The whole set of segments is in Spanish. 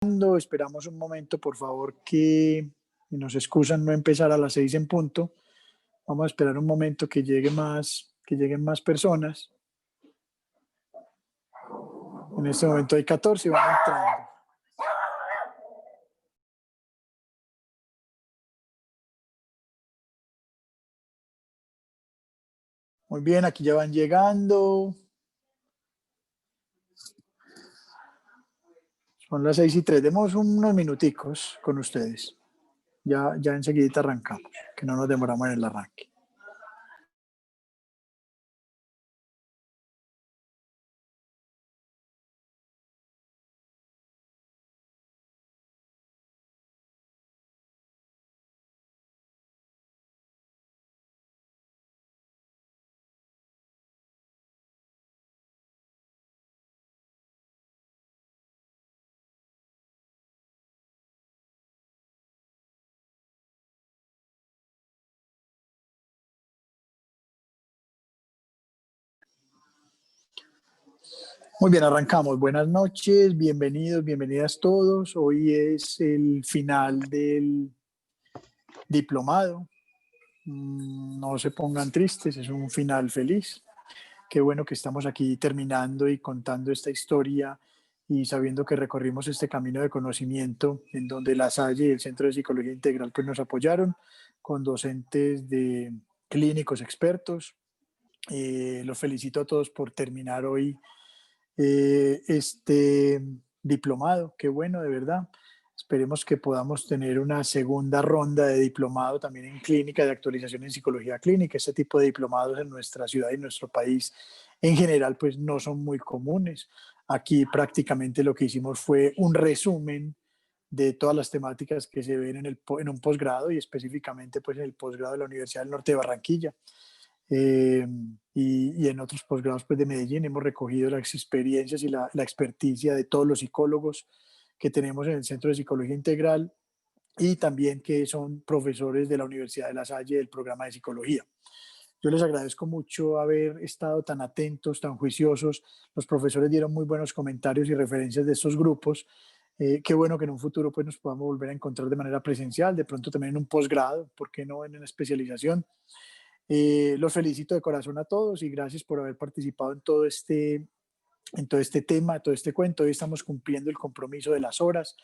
Esperamos un momento, por favor, que y nos excusan no empezar a las 6 en punto. Vamos a esperar un momento que lleguen más personas. En este momento hay 14 y van entrando. Muy bien, aquí ya van llegando. Son las 6:03. Demos unos minuticos con ustedes. Ya enseguida arrancamos, que no nos demoramos en el arranque. Muy bien, arrancamos. Buenas noches, bienvenidos, bienvenidas todos. Hoy es el final del diplomado. No se pongan tristes, es un final feliz. Qué bueno que estamos aquí terminando y contando esta historia y sabiendo que recorrimos este camino de conocimiento en donde La Salle y el Centro de Psicología Integral pues nos apoyaron con docentes de clínicos expertos. Los felicito a todos por terminar hoy este diplomado. Qué bueno, de verdad. Esperemos que podamos tener una segunda ronda de diplomado también en clínica, de actualización en psicología clínica. Este tipo de diplomados en nuestra ciudad y en nuestro país en general pues no son muy comunes. Aquí prácticamente lo que hicimos fue un resumen de todas las temáticas que se ven en un posgrado y específicamente pues en el posgrado de la Universidad del Norte de Barranquilla. Y en otros posgrados pues, de Medellín hemos recogido las experiencias y la experticia de todos los psicólogos que tenemos en el Centro de Psicología Integral y también que son profesores de la Universidad de La Salle del programa de psicología. Yo les agradezco mucho haber estado tan atentos, tan juiciosos. Los profesores dieron muy buenos comentarios y referencias de estos grupos. Qué bueno que en un futuro pues, nos podamos volver a encontrar de manera presencial, de pronto también en un posgrado, ¿por qué no en una especialización? Los felicito de corazón a todos y gracias por haber participado en todo este tema, todo este cuento. Hoy estamos cumpliendo el compromiso de las horas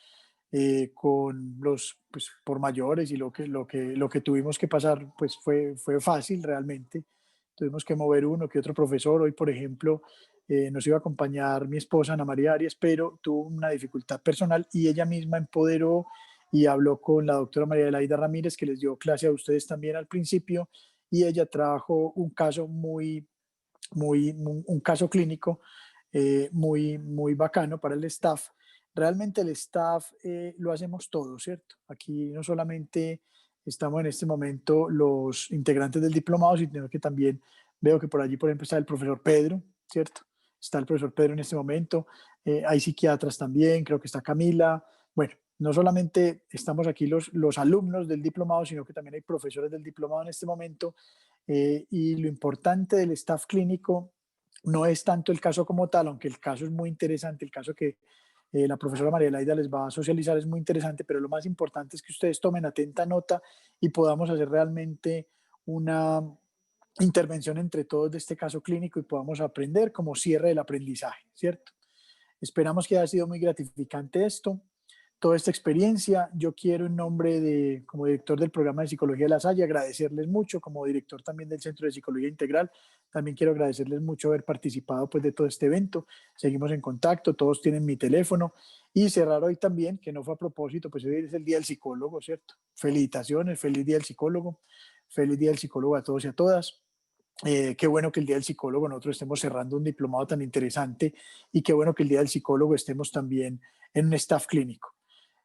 con los pues, por mayores y lo que tuvimos que pasar pues fue fácil realmente. Tuvimos que mover uno que otro profesor. Hoy, por ejemplo, nos iba a acompañar mi esposa Ana María Arias, pero tuvo una dificultad personal y ella misma empoderó y habló con la doctora María Adelaida Ramírez, que les dio clase a ustedes también al principio, y ella trajo un caso un caso clínico muy bacano para el staff. Realmente el staff lo hacemos todo, ¿cierto? Aquí no solamente estamos en este momento los integrantes del diplomado, sino que también veo que por allí, por ejemplo, está el profesor Pedro, ¿cierto? Está el profesor Pedro en este momento, hay psiquiatras también, creo que está Camila. Bueno, no solamente estamos aquí los alumnos del diplomado, sino que también hay profesores del diplomado en este momento. Y lo importante del staff clínico no es tanto el caso como tal, aunque el caso es muy interesante, el caso que la profesora María Laida les va a socializar es muy interesante, pero lo más importante es que ustedes tomen atenta nota y podamos hacer realmente una intervención entre todos de este caso clínico y podamos aprender como cierre del aprendizaje, ¿cierto? Esperamos que haya sido muy gratificante esto, toda esta experiencia. Yo quiero en nombre de, como director del programa de Psicología de La Salle, agradecerles mucho, como director también del Centro de Psicología Integral, también quiero agradecerles mucho haber participado pues, de todo este evento. Seguimos en contacto, todos tienen mi teléfono. Y cerrar hoy también, que no fue a propósito, pues hoy es el Día del Psicólogo, ¿cierto? Felicitaciones, feliz Día del Psicólogo, feliz Día del Psicólogo a todos y a todas. Qué bueno que el Día del Psicólogo nosotros estemos cerrando un diplomado tan interesante y qué bueno que el Día del Psicólogo estemos también en un staff clínico.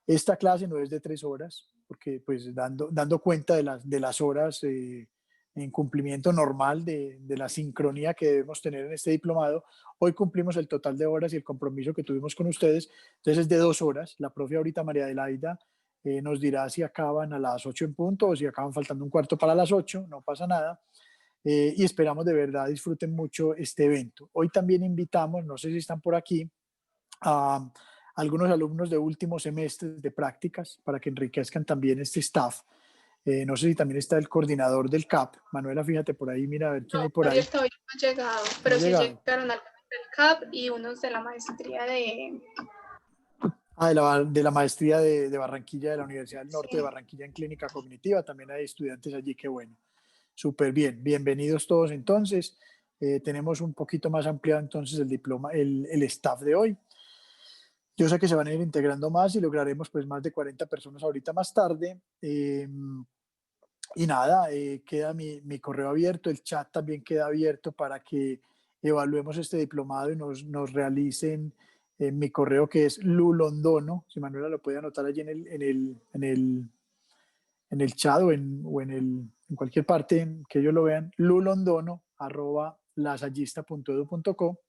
Esta clase no es de 3 horas, porque pues dando cuenta de las horas en cumplimiento normal de la sincronía que debemos tener en este diplomado, hoy cumplimos el total de horas y el compromiso que tuvimos con ustedes, entonces es de 2 horas. La profe ahorita María Adelaida nos dirá si acaban a las 8 en punto o si acaban faltando un cuarto para las 8, no pasa nada. Y esperamos de verdad disfruten mucho este evento. Hoy también invitamos, no sé si están por aquí, a algunos alumnos de últimos semestres de prácticas para que enriquezcan también este staff. No sé si también está el coordinador del CAP. Manuela, fíjate por ahí, mira a ver quién hay No, por Javier ahí. todavía no ha llegado, No ha pero sí llegado. llegaron algunos del CAP y unos de la maestría de... Ah, de la maestría de Barranquilla, de la Universidad del Norte de Sí, Barranquilla en Clínica Cognitiva. También hay estudiantes allí, qué bueno. Súper bien. Bienvenidos todos entonces. Tenemos un poquito más ampliado entonces el diploma, el staff de hoy. Yo sé que se van a ir integrando más y lograremos pues más de 40 personas ahorita más tarde. Y nada, queda mi correo abierto, el chat también queda abierto para que evaluemos este diplomado y nos realicen en mi correo que es lulondono, si Manuela lo puede anotar allí en el chat o en cualquier parte que ellos lo vean, lulondono@lasallista.edu.co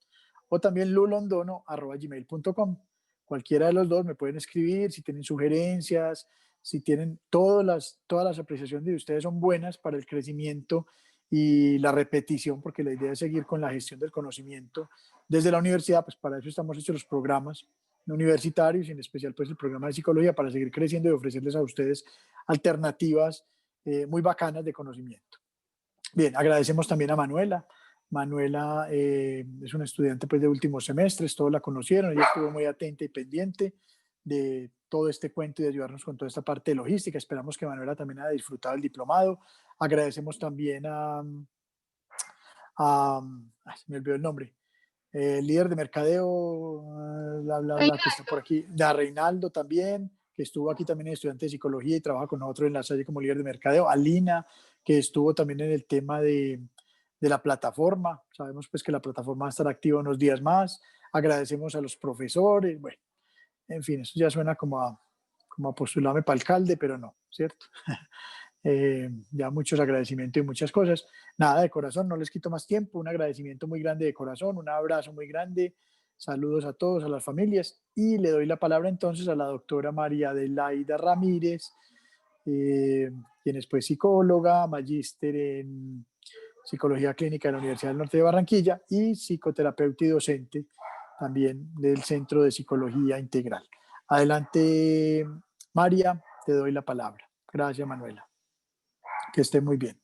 o también lulondono@gmail.com. Cualquiera de los dos me pueden escribir si tienen sugerencias, si tienen todas las apreciaciones de ustedes son buenas para el crecimiento y la repetición, porque la idea es seguir con la gestión del conocimiento desde la universidad, pues para eso estamos hechos los programas universitarios y en especial pues el programa de psicología para seguir creciendo y ofrecerles a ustedes alternativas muy bacanas de conocimiento. Bien, agradecemos también a Manuela. Manuela es una estudiante pues, de últimos semestres, todos la conocieron, ella estuvo muy atenta y pendiente de todo este cuento y de ayudarnos con toda esta parte de logística. Esperamos que Manuela también haya disfrutado el diplomado. Agradecemos también se me olvidó el nombre, el líder de mercadeo, que está por aquí, de Reinaldo también, que estuvo aquí también estudiante de psicología y trabaja con nosotros en la Salle como líder de mercadeo, Alina, que estuvo también en el tema de la plataforma, sabemos pues que la plataforma va a estar activa unos días más, agradecemos a los profesores, bueno, en fin, eso ya suena como a postularme para alcalde, pero no, ¿cierto? Ya muchos agradecimientos y muchas cosas. Nada, de corazón, no les quito más tiempo. Un agradecimiento muy grande de corazón, un abrazo muy grande. Saludos a todos, a las familias. Y le doy la palabra entonces a la doctora María Adelaida Ramírez, quien es pues psicóloga, magíster en psicología clínica de la Universidad del Norte de Barranquilla y psicoterapeuta y docente también del Centro de Psicología Integral. Adelante, María, te doy la palabra. Gracias, Manuela. Que esté muy bien.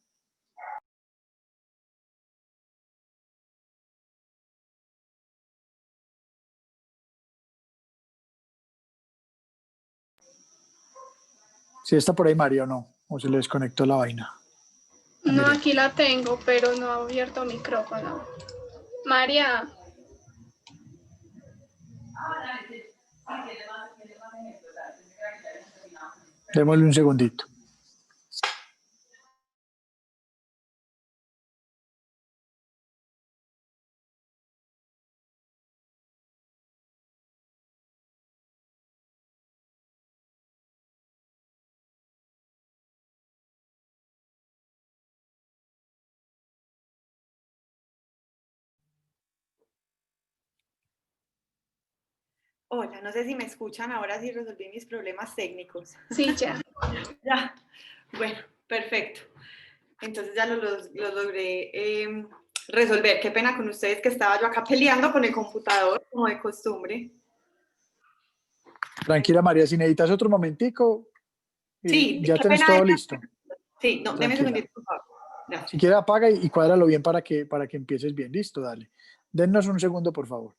Si está por ahí María o no, o se le desconectó la vaina. Ah, no, mire. aquí la tengo, pero no ha abierto micrófono. María, Démosle un segundito. Hola, no sé si me escuchan, ahora sí resolví mis problemas técnicos. sí, ya. Ya, bueno, perfecto. Entonces ya los logré resolver. Qué pena con ustedes que estaba yo acá peleando con el computador, como de costumbre. Tranquila María, si necesitas otro momentico, Sí, ya qué tenés pena. todo listo. Sí, no, deme un Tranquila. segundito, por favor. Si Gracias. quieres apaga y cuádralo bien para que empieces bien. Listo, dale. Dennos un segundo, por favor.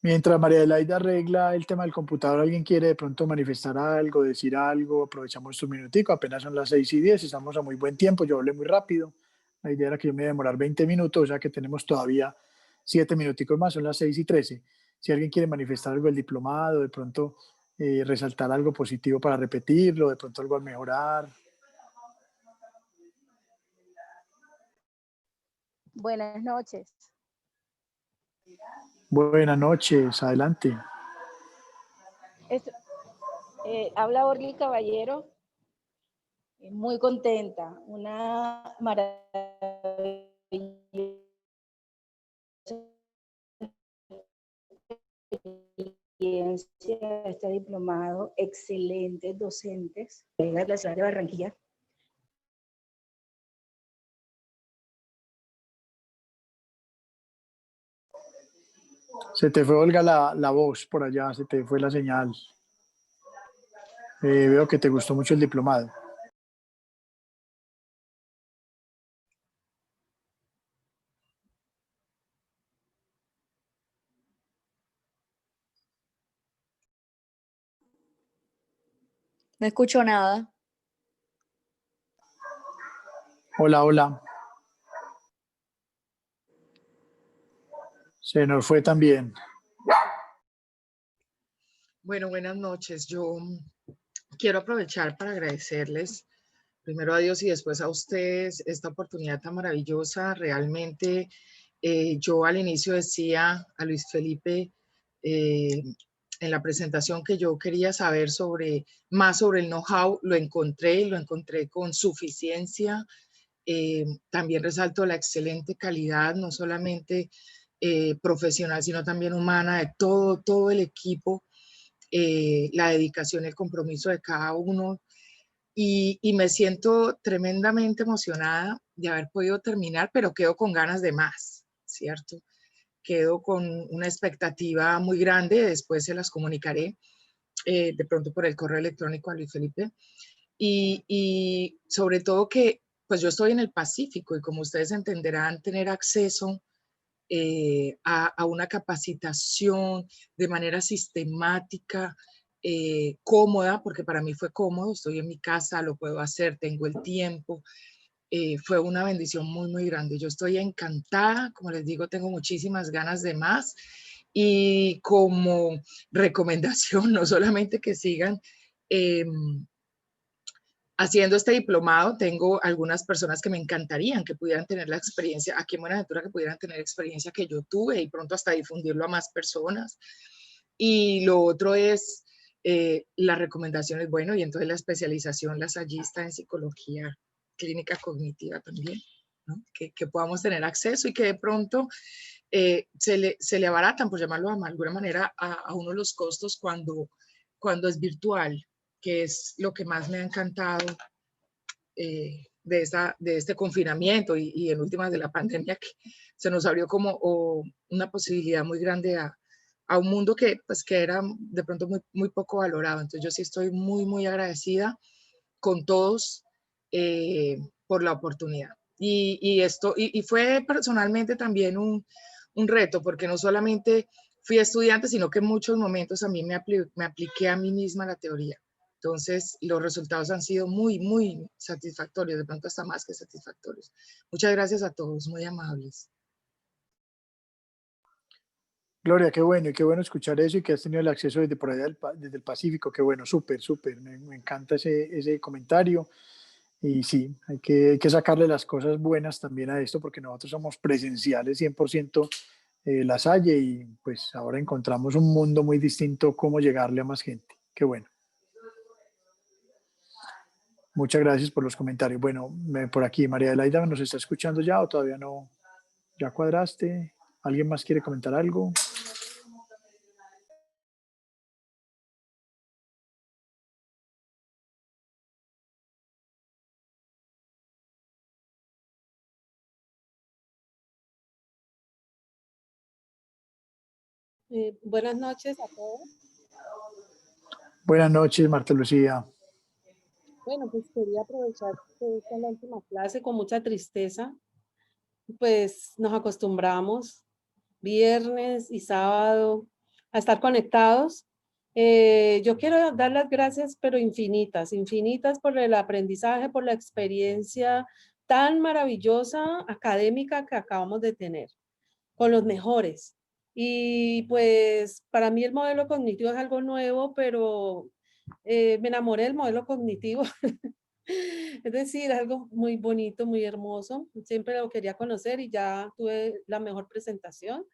Mientras María Adelaida arregla el tema del computador, ¿alguien quiere de pronto manifestar algo, decir algo? Aprovechamos estos minuticos, apenas son las 6:10, estamos a muy buen tiempo, yo hablé muy rápido. La idea era que yo me iba a demorar 20 minutos, o sea que tenemos todavía 7 minuticos más, son las 6:13. Si alguien quiere manifestar algo del diplomado, de pronto resaltar algo positivo para repetirlo, de pronto algo a mejorar. Buenas noches. Buenas noches, adelante. Habla Orly Caballero, muy contenta, una maravillosa experiencia, este diplomado, excelentes docentes de la ciudad de Barranquilla. Se te fue, Olga, la voz por allá, se te fue la señal. Veo que te gustó mucho el diplomado. No escucho nada. Hola, hola. Se nos fue también. Bueno, buenas noches. Yo quiero aprovechar para agradecerles primero a Dios y después a ustedes esta oportunidad tan maravillosa. Realmente yo al inicio decía a Luis Felipe en la presentación que yo quería saber más sobre el know-how, lo encontré y lo encontré con suficiencia. También resalto la excelente calidad, no solamente profesional, sino también humana de todo el equipo. La dedicación y el compromiso de cada uno y me siento tremendamente emocionada de haber podido terminar, pero quedo con ganas de más, ¿cierto? Quedo con una expectativa muy grande, después se las comunicaré de pronto por el correo electrónico a Luis Felipe y sobre todo que pues yo estoy en el Pacífico y como ustedes entenderán, tener acceso a una capacitación de manera sistemática, cómoda, porque para mí fue cómodo, estoy en mi casa, lo puedo hacer, tengo el tiempo. Fue una bendición muy grande. Yo estoy encantada, como les digo, tengo muchísimas ganas de más y como recomendación, no solamente que sigan haciendo este diplomado, tengo algunas personas que me encantarían que pudieran tener la experiencia, aquí en Buenaventura, que pudieran tener experiencia que yo tuve y pronto hasta difundirlo a más personas. Y lo otro es las recomendaciones, bueno, y entonces la especialización lasallista en psicología clínica cognitiva también, ¿no? Que podamos tener acceso y que de pronto se le abaratan, por llamarlo de alguna manera, a uno los costos cuando es virtual, que es lo que más me ha encantado de este confinamiento y en últimas de la pandemia, que se nos abrió como una posibilidad muy grande a un mundo que, pues, que era de pronto muy poco valorado. Entonces yo sí estoy muy agradecida con todos por la oportunidad. Y fue personalmente también un reto, porque no solamente fui estudiante, sino que en muchos momentos a mí me apliqué a mí misma la teoría. Entonces, los resultados han sido muy satisfactorios, de pronto hasta más que satisfactorios. Muchas gracias a todos, muy amables. Gloria, qué bueno, y qué bueno escuchar eso y que has tenido el acceso desde por allá desde el Pacífico, qué bueno, súper, me encanta ese comentario. Y sí, hay que sacarle las cosas buenas también a esto porque nosotros somos presenciales 100% La Salle y pues ahora encontramos un mundo muy distinto, cómo llegarle a más gente. Qué bueno. Muchas gracias por los comentarios. Bueno, por aquí, María Adelaida, ¿nos está escuchando ya o todavía no? ¿Ya cuadraste? ¿Alguien más quiere comentar algo? Buenas noches a todos. Buenas noches, Marta Lucía. Bueno, pues quería aprovechar que esta es la última clase con mucha tristeza. Pues nos acostumbramos viernes y sábado a estar conectados. Yo quiero dar las gracias, pero infinitas, infinitas por el aprendizaje, por la experiencia tan maravillosa académica que acabamos de tener, con los mejores. Y pues para mí el modelo cognitivo es algo nuevo, pero me enamoré del modelo cognitivo. Es decir, algo muy bonito, muy hermoso. Siempre lo quería conocer y ya tuve la mejor presentación.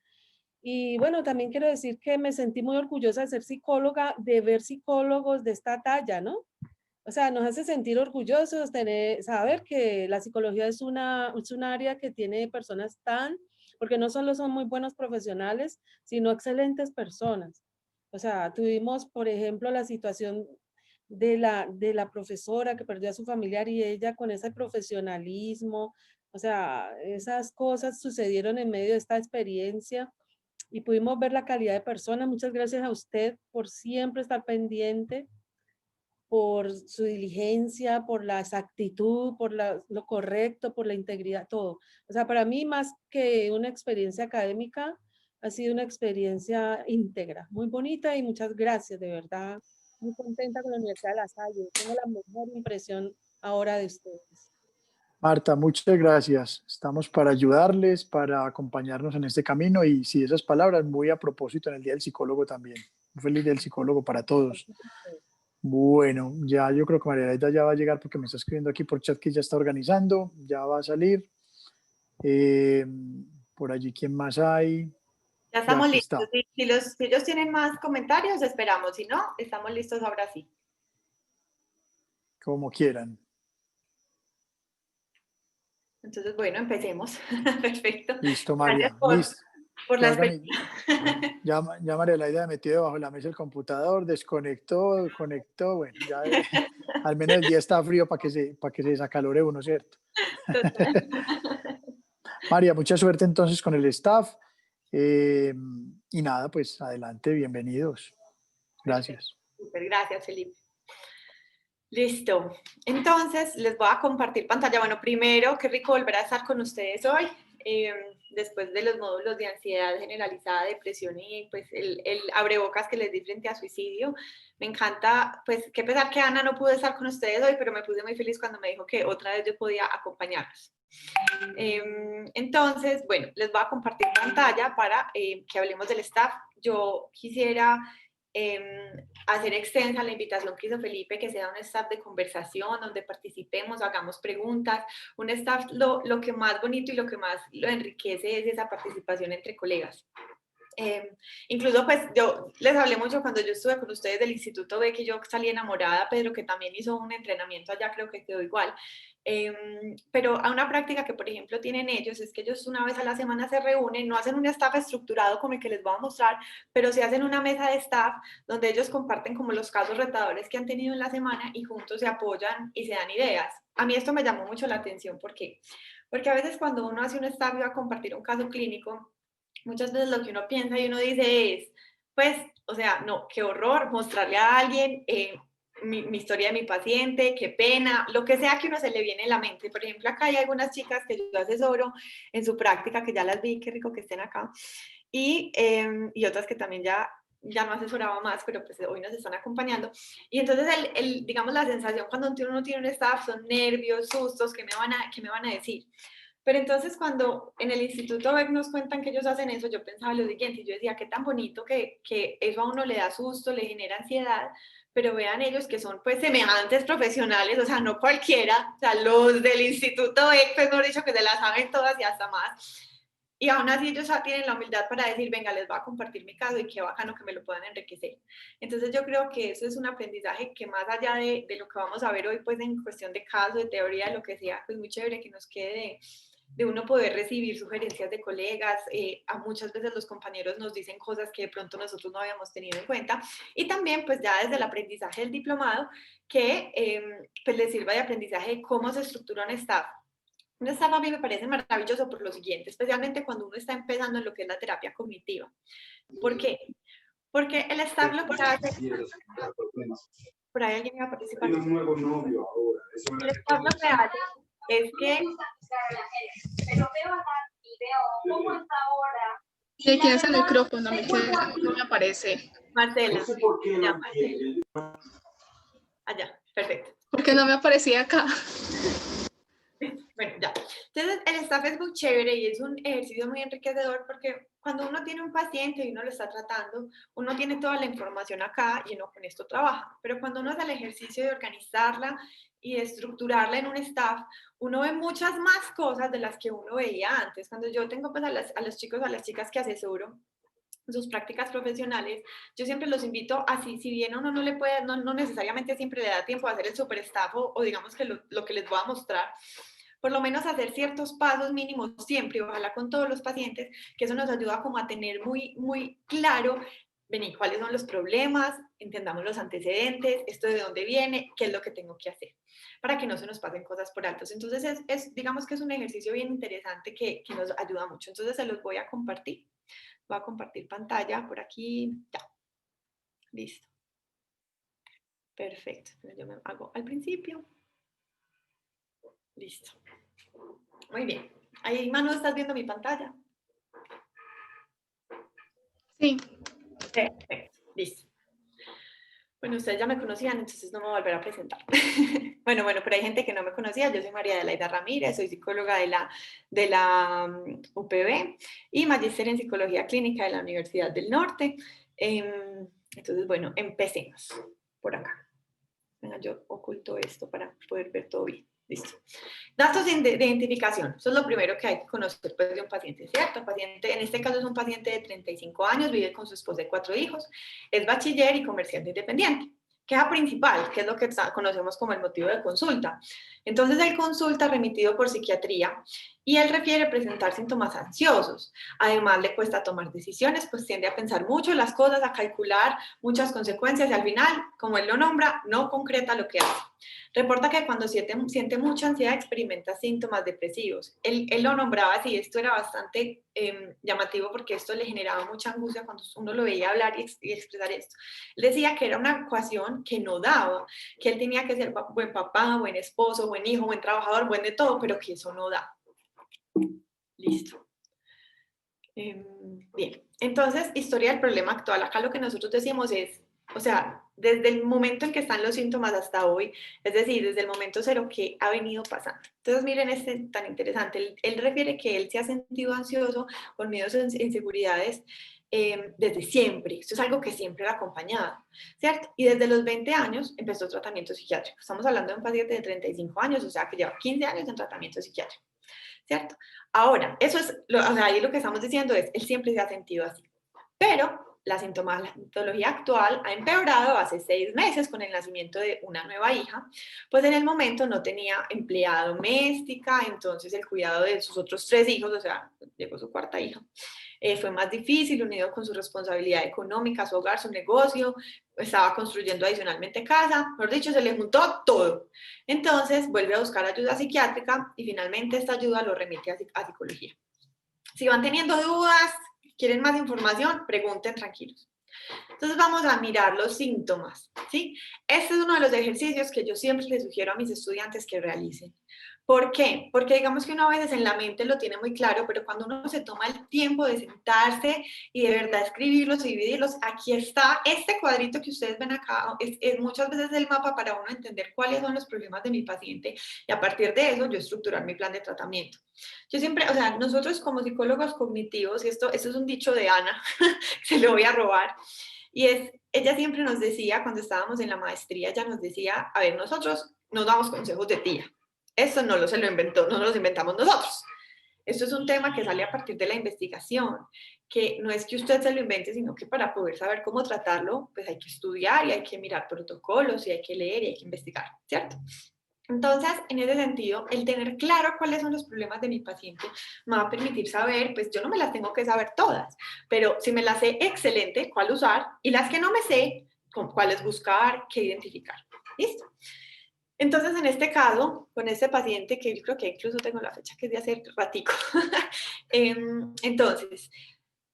Y bueno, también quiero decir que me sentí muy orgullosa de ser psicóloga, de ver psicólogos de esta talla, ¿no? O sea, nos hace sentir orgullosos saber que la psicología es un área que tiene personas porque no solo son muy buenos profesionales, sino excelentes personas. O sea, tuvimos, por ejemplo, la situación de la profesora que perdió a su familiar y ella con ese profesionalismo, o sea, esas cosas sucedieron en medio de esta experiencia y pudimos ver la calidad de persona. Muchas gracias a usted por siempre estar pendiente, por su diligencia, por la exactitud, por lo correcto, por la integridad, todo. O sea, para mí más que una experiencia académica, ha sido una experiencia íntegra, muy bonita y muchas gracias, de verdad. Muy contenta con la Universidad de La Salle. Tengo la mejor impresión ahora de ustedes. Marta, muchas gracias. Estamos para ayudarles, para acompañarnos en este camino y si esas palabras muy a propósito en el Día del Psicólogo también. Un feliz Día del Psicólogo para todos. Bueno, ya yo creo que María Laida ya va a llegar porque me está escribiendo aquí por chat que ya está organizando, ya va a salir. Por allí, ¿quién más hay? Ya Ya estamos aquí listos. está. Si ellos tienen más comentarios, esperamos. Si no, estamos listos ahora sí. Como quieran. Entonces, bueno, empecemos. Perfecto. Listo, Gracias María. Listo. por la Ya, experiencia. ya María Laida metió debajo de la mesa el computador, desconectó, conectó. Bueno, ya al menos el día está frío para que se desacalore uno, ¿cierto? María, mucha suerte entonces con el staff. Y nada, pues adelante, bienvenidos. Gracias. Súper, gracias, Felipe. Listo. Entonces, les voy a compartir pantalla. Bueno, primero, qué rico volver a estar con ustedes hoy, después de los módulos de ansiedad generalizada, depresión y pues el abrebocas que les di frente a suicidio. Me encanta, pues, qué pesar que Ana no pudo estar con ustedes hoy, pero me puse muy feliz cuando me dijo que otra vez yo podía acompañarlos. Entonces, bueno, les voy a compartir pantalla para que hablemos del staff. Yo quisiera hacer extensa la invitación que hizo Felipe, que sea un staff de conversación, donde participemos, hagamos preguntas, un staff lo que más bonito y lo que más lo enriquece es esa participación entre colegas. Incluso pues yo les hablé mucho cuando yo estuve con ustedes del Instituto B, que yo salí enamorada, Pedro que también hizo un entrenamiento allá, creo que quedó igual, pero a una práctica que por ejemplo tienen ellos es que ellos una vez a la semana se reúnen, no hacen un staff estructurado como el que les voy a mostrar, pero sí hacen una mesa de staff donde ellos comparten como los casos retadores que han tenido en la semana y juntos se apoyan y se dan ideas. A mí esto me llamó mucho la atención, ¿por qué? Porque a veces cuando uno hace un staff y va a compartir un caso clínico, muchas veces lo que uno piensa y uno dice es, pues, o sea, no, qué horror mostrarle a alguien mi historia de mi paciente, qué pena, lo que sea que uno se le viene en la mente. Por ejemplo, acá hay algunas chicas que yo asesoro en su práctica, que ya las vi, qué rico que estén acá, y otras que también ya no asesoraba más, pero pues hoy nos están acompañando. Y entonces, digamos, la sensación cuando uno tiene un staff son nervios, sustos, ¿qué me van a decir? Pero entonces cuando en el Instituto Beck nos cuentan que ellos hacen eso, yo pensaba lo siguiente, y yo decía, qué tan bonito que eso a uno le da susto, le genera ansiedad, pero vean ellos que son pues semejantes profesionales, o sea, no cualquiera, o sea, los del Instituto Beck, pues no he dicho que se las saben todas y hasta más. Y aún así ellos tienen la humildad para decir, venga, les voy a compartir mi caso y qué bacano que me lo puedan enriquecer. Entonces yo creo que eso es un aprendizaje que más allá de lo que vamos a ver hoy, pues en cuestión de caso, de teoría, lo que sea, pues muy chévere que nos quede de uno poder recibir sugerencias de colegas. A muchas veces los compañeros nos dicen cosas que de pronto nosotros no habíamos tenido en cuenta. Y también pues ya desde el aprendizaje del diplomado, que pues les sirva de aprendizaje de cómo se estructura un staff. Un staff a mí me parece maravilloso por lo siguiente, especialmente cuando uno está empezando en lo que es la terapia cognitiva. ¿Por qué? Porque el staff lo que hace... Por ahí alguien iba a participar. Tiene un nuevo novio ahora. El staff lo que hace es que... Pero veo acá y veo cómo está ahora ¿Y de quién es el micrófono? No me aparece. Marcela. Ya, Marcela. Allá, perfecto. ¿Por qué no me aparecía acá? Bueno, ya. Entonces, el staff es muy chévere y es un ejercicio muy enriquecedor porque cuando uno tiene un paciente y uno lo está tratando, uno tiene toda la información acá y uno con esto trabaja. Pero cuando uno hace el ejercicio de organizarla y de estructurarla en un staff, uno ve muchas más cosas de las que uno veía antes. Cuando yo tengo pues, a los chicos o a las chicas que asesoro, sus prácticas profesionales, yo siempre los invito a, si bien uno no le puede, no necesariamente siempre le da tiempo a hacer el super staff o digamos que lo que les voy a mostrar, por lo menos hacer ciertos pasos mínimos siempre, ojalá con todos los pacientes, que eso nos ayuda como a tener muy claro, vení, cuáles son los problemas, entendamos los antecedentes, esto de dónde viene, qué es lo que tengo que hacer, para que no se nos pasen cosas por altos. Entonces, digamos que es un ejercicio bien interesante que nos ayuda mucho. Entonces, se los voy a compartir. Voy a compartir pantalla por aquí. Ya. Listo. Perfecto. Yo me hago al principio. Listo. Muy bien. Ahí, Manu, ¿estás viendo mi pantalla? Sí. Perfecto. Listo. Bueno, ustedes ya me conocían, entonces no me voy a volver a presentar. Bueno, pero hay gente que no me conocía. Yo soy María Adelaida Ramírez, soy psicóloga de la UPB y magíster en Psicología Clínica de la Universidad del Norte. Entonces, bueno, empecemos por acá. Venga, yo oculto esto para poder ver todo bien. Listo. Datos de identificación. Eso es lo primero que hay que conocer pues, de un paciente, ¿cierto? Paciente, en este caso es un paciente de 35 años, vive con su esposa y 4 hijos, es bachiller y comerciante independiente. Queja principal, que es lo que conocemos como el motivo de consulta. Entonces, él consulta remitido por psiquiatría y él refiere presentar síntomas ansiosos. Además, le cuesta tomar decisiones, pues tiende a pensar mucho las cosas, a calcular muchas consecuencias y al final, como él lo nombra, no concreta lo que hace. Reporta que cuando siente mucha ansiedad experimenta síntomas depresivos. Él lo nombraba así, esto era bastante llamativo porque esto le generaba mucha angustia cuando uno lo veía hablar y expresar esto. Él decía que era una ecuación que no daba, que él tenía que ser buen papá, buen esposo, buen hijo, buen trabajador, buen de todo, pero que eso no da. Listo. Bien, entonces, historia del problema actual. Acá lo que nosotros decimos es, o sea, desde el momento en que están los síntomas hasta hoy, es decir, desde el momento cero que ha venido pasando. Entonces, miren este tan interesante. Él refiere que él se ha sentido ansioso por miedos e inseguridades desde siempre. Esto es algo que siempre lo ha acompañado, ¿cierto? Y desde los 20 años empezó tratamiento psiquiátrico. Estamos hablando de un paciente de 35 años, o sea, que lleva 15 años en tratamiento psiquiátrico, ¿cierto? Ahora, eso es, o sea, ahí lo que estamos diciendo es, él siempre se ha sentido así. Pero la sintomatología actual ha empeorado hace 6 meses con el nacimiento de una nueva hija, pues en el momento no tenía empleada doméstica, entonces el cuidado de sus otros 3 hijos, o sea, llegó su 4ª hija, fue más difícil, unido con su responsabilidad económica, su hogar, su negocio, estaba construyendo adicionalmente casa, mejor dicho, se le juntó todo. Entonces vuelve a buscar ayuda psiquiátrica y finalmente esta ayuda lo remite a psicología. Si van teniendo dudas, quieren más información, pregunten tranquilos. Entonces vamos a mirar los síntomas, ¿sí? Este es uno de los ejercicios que yo siempre les sugiero a mis estudiantes que realicen. ¿Por qué? Porque digamos que uno a veces en la mente lo tiene muy claro, pero cuando uno se toma el tiempo de sentarse y de verdad escribirlos y dividirlos, aquí está este cuadrito que ustedes ven acá, es muchas veces el mapa para uno entender cuáles son los problemas de mi paciente y a partir de eso yo estructurar mi plan de tratamiento. Yo siempre, o sea, nosotros como psicólogos cognitivos, y esto es un dicho de Ana, se lo voy a robar, y ella siempre nos decía, cuando estábamos en la maestría, ella nos decía, a ver, nosotros nos damos consejos de tía. Esto no lo se lo inventó, no nos lo inventamos nosotros. Esto es un tema que sale a partir de la investigación, que no es que usted se lo invente, sino que para poder saber cómo tratarlo, pues hay que estudiar y hay que mirar protocolos y hay que leer y hay que investigar, ¿cierto? Entonces, en ese sentido, el tener claro cuáles son los problemas de mi paciente me va a permitir saber, pues yo no me las tengo que saber todas, pero si me las sé, excelente, cuál usar, y las que no me sé, cuáles buscar, qué identificar. ¿Listo? Entonces, en este caso, con este paciente, que yo creo que incluso tengo la fecha que es de hace ratico, entonces,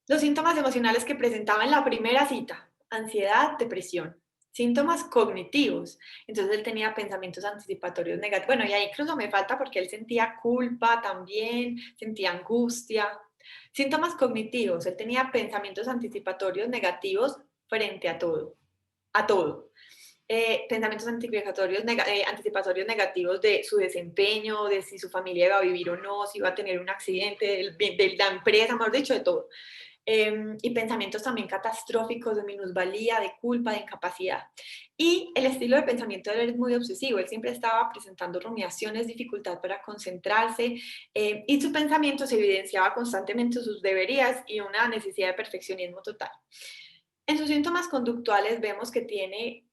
los síntomas emocionales que presentaba en la primera cita, ansiedad, depresión, síntomas cognitivos, entonces él tenía pensamientos anticipatorios negativos, bueno, y ahí incluso me falta porque él sentía culpa también, sentía angustia, Síntomas cognitivos, él tenía pensamientos anticipatorios negativos frente a todo, a todo. Pensamientos anticipatorios negativos de su desempeño, de si su familia iba a vivir o no, si iba a tener un accidente, de la empresa, mejor dicho, de todo. Y pensamientos también catastróficos de minusvalía, de culpa, de incapacidad. Y el estilo de pensamiento de él es muy obsesivo, él siempre estaba presentando rumiaciones, dificultad para concentrarse, y su pensamiento se evidenciaba constantemente sus deberías y una necesidad de perfeccionismo total. En sus síntomas conductuales vemos que tiene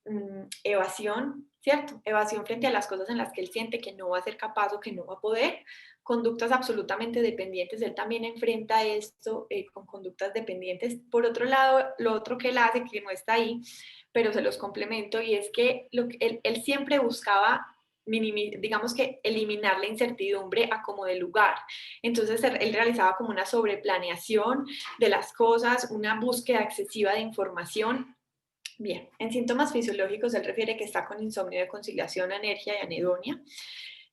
evasión, ¿cierto? Evasión frente a las cosas en las que él siente que no va a ser capaz o que no va a poder. Conductas absolutamente dependientes, él también enfrenta esto con conductas dependientes. Por otro lado, lo otro que él hace, que no está ahí, pero se los complemento, y es que él siempre buscaba digamos que eliminar la incertidumbre a como de lugar. Entonces él realizaba como una sobreplaneación de las cosas, una búsqueda excesiva de información. Bien, en síntomas fisiológicos él refiere que está con insomnio de conciliación, anergia y anedonia.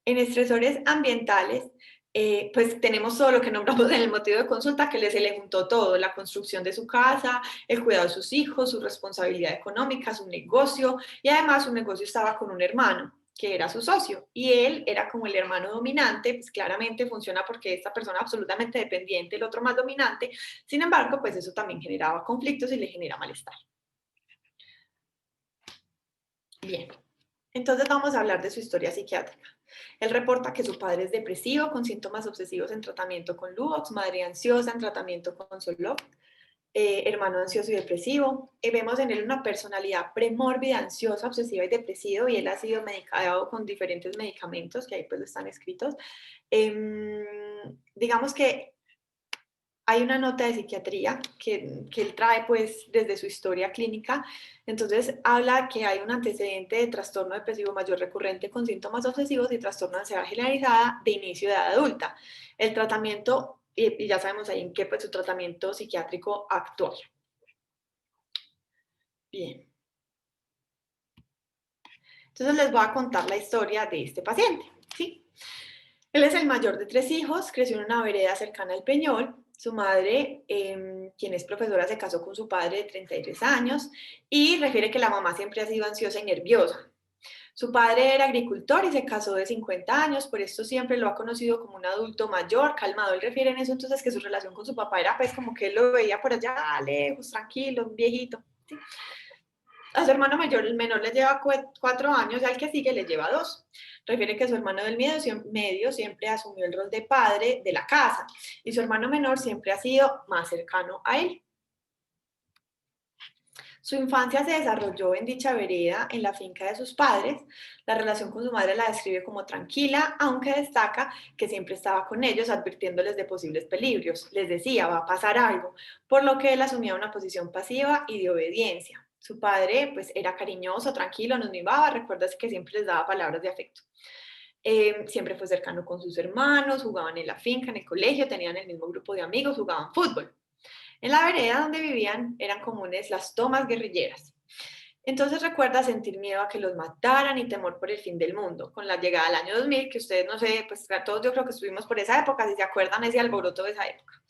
En estresores ambientales, pues tenemos todo lo que nombramos en el motivo de consulta, que se le juntó todo: la construcción de su casa, el cuidado de sus hijos, su responsabilidad económica, su negocio, y además su negocio estaba con un hermano que era su socio, y él era como el hermano dominante. Pues claramente funciona porque esta persona absolutamente dependiente, el otro más dominante. Sin embargo, pues eso también generaba conflictos y le genera malestar. Bien, entonces vamos a hablar de su historia psiquiátrica. Él reporta que su padre es depresivo, con síntomas obsesivos en tratamiento con Luvox, madre ansiosa en tratamiento con Zoloft, hermano ansioso y depresivo. Vemos en él una personalidad premórbida, ansiosa, obsesiva y depresiva, y él ha sido medicado con diferentes medicamentos, que ahí pues están escritos. Digamos que hay una nota de psiquiatría que él trae pues desde su historia clínica. Entonces habla que hay un antecedente de trastorno depresivo mayor recurrente con síntomas obsesivos y trastorno de ansiedad generalizada de inicio de edad adulta. El tratamiento, y ya sabemos ahí en qué, pues su tratamiento psiquiátrico actual. Bien. Entonces les voy a contar la historia de este paciente, ¿sí? Él es el mayor de 3 hijos, creció en una vereda cercana al Peñol. Su madre, quien es profesora, se casó con su padre de 33 años y refiere que la mamá siempre ha sido ansiosa y nerviosa. Su padre era agricultor y se casó de 50 años, por esto siempre lo ha conocido como un adulto mayor, calmado. Él refiere en eso entonces que su relación con su papá era pues como que él lo veía por allá lejos, tranquilo, un viejito, ¿sí? A su hermano mayor, el menor, le lleva 4 años y al que sigue le lleva 2. Refiere que su hermano del medio siempre asumió el rol de padre de la casa y su hermano menor siempre ha sido más cercano a él. Su infancia se desarrolló en dicha vereda, en la finca de sus padres. La relación con su madre la describe como tranquila, aunque destaca que siempre estaba con ellos advirtiéndoles de posibles peligros. Les decía, va a pasar algo, por lo que él asumía una posición pasiva y de obediencia. Su padre pues era cariñoso, tranquilo, nos mimaba, recuerdas que siempre les daba palabras de afecto. Siempre fue cercano con sus hermanos, jugaban en la finca, en el colegio, tenían el mismo grupo de amigos, jugaban fútbol. En la vereda donde vivían eran comunes las tomas guerrilleras. Entonces recuerda sentir miedo a que los mataran y temor por el fin del mundo. Con la llegada del año 2000, que ustedes no sé, pues todos yo creo que estuvimos por esa época, si se acuerdan ese alboroto de esa época.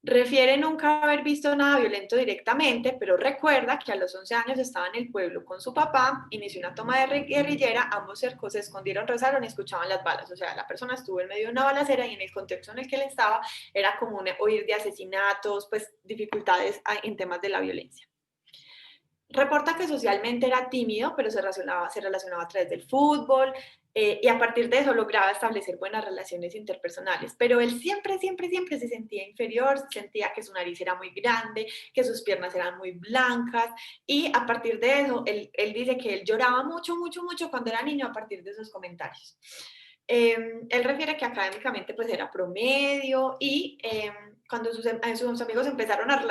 Refiere nunca haber visto nada violento directamente, pero recuerda que a los 11 años estaba en el pueblo con su papá, inició una toma de guerrillera, ambos se escondieron, rezaron y escuchaban las balas. O sea, la persona estuvo en medio de una balacera y en el contexto en el que él estaba era común oír de asesinatos, pues dificultades en temas de la violencia. Reporta que socialmente era tímido, pero se relacionaba a través del fútbol, y a partir de eso lograba establecer buenas relaciones interpersonales. Pero él siempre se sentía inferior, sentía que su nariz era muy grande, que sus piernas eran muy blancas, y a partir de eso, él dice que él lloraba mucho cuando era niño a partir de esos comentarios. Él refiere que académicamente pues era promedio y cuando sus amigos empezaron a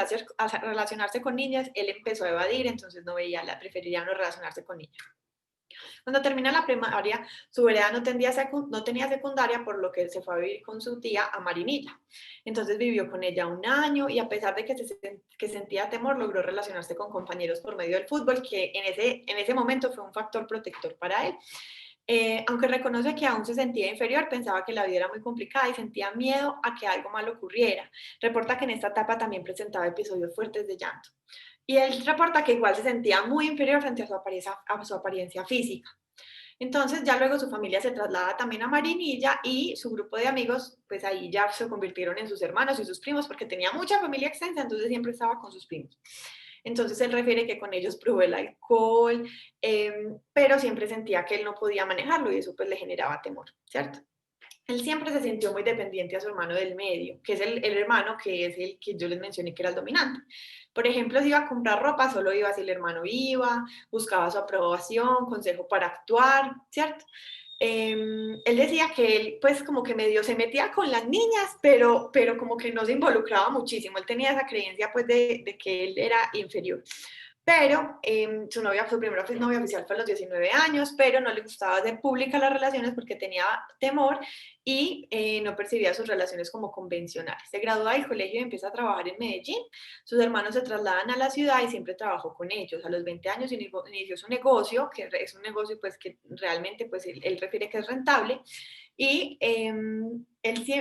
relacionarse con niñas, él empezó a evadir, entonces preferiría no relacionarse con niñas. Cuando termina la primaria, su vereda no tenía secundaria, por lo que él se fue a vivir con su tía a Marinilla. Entonces vivió con ella 1 año y a pesar de que sentía temor, logró relacionarse con compañeros por medio del fútbol, que en ese momento fue un factor protector para él. Aunque reconoce que aún se sentía inferior, pensaba que la vida era muy complicada y sentía miedo a que algo malo ocurriera. Reporta que en esta etapa también presentaba episodios fuertes de llanto. Y él reporta que igual se sentía muy inferior frente a su apariencia física. Entonces ya luego su familia se traslada también a Marinilla y su grupo de amigos, pues ahí ya se convirtieron en sus hermanos y sus primos porque tenía mucha familia extensa, entonces siempre estaba con sus primos. Entonces él refiere que con ellos probó el alcohol, pero siempre sentía que él no podía manejarlo y eso pues le generaba temor, ¿cierto? Él siempre se sintió muy dependiente a su hermano del medio, que es el hermano que es el que yo les mencioné que era el dominante. Por ejemplo, si iba a comprar ropa, solo iba si el hermano iba, buscaba su aprobación, consejo para actuar, ¿cierto? Él decía que él pues como que medio se metía con las niñas, pero como que no se involucraba muchísimo. Él tenía esa creencia pues de que él era inferior. Pero su primera novia oficial fue a los 19 años, pero no le gustaba hacer públicas las relaciones porque tenía temor y no percibía sus relaciones como convencionales. Se gradúa del colegio y empieza a trabajar en Medellín. Sus hermanos se trasladan a la ciudad y siempre trabajó con ellos. A los 20 años inició su negocio, que es un negocio pues que realmente pues él refiere que es rentable. Y él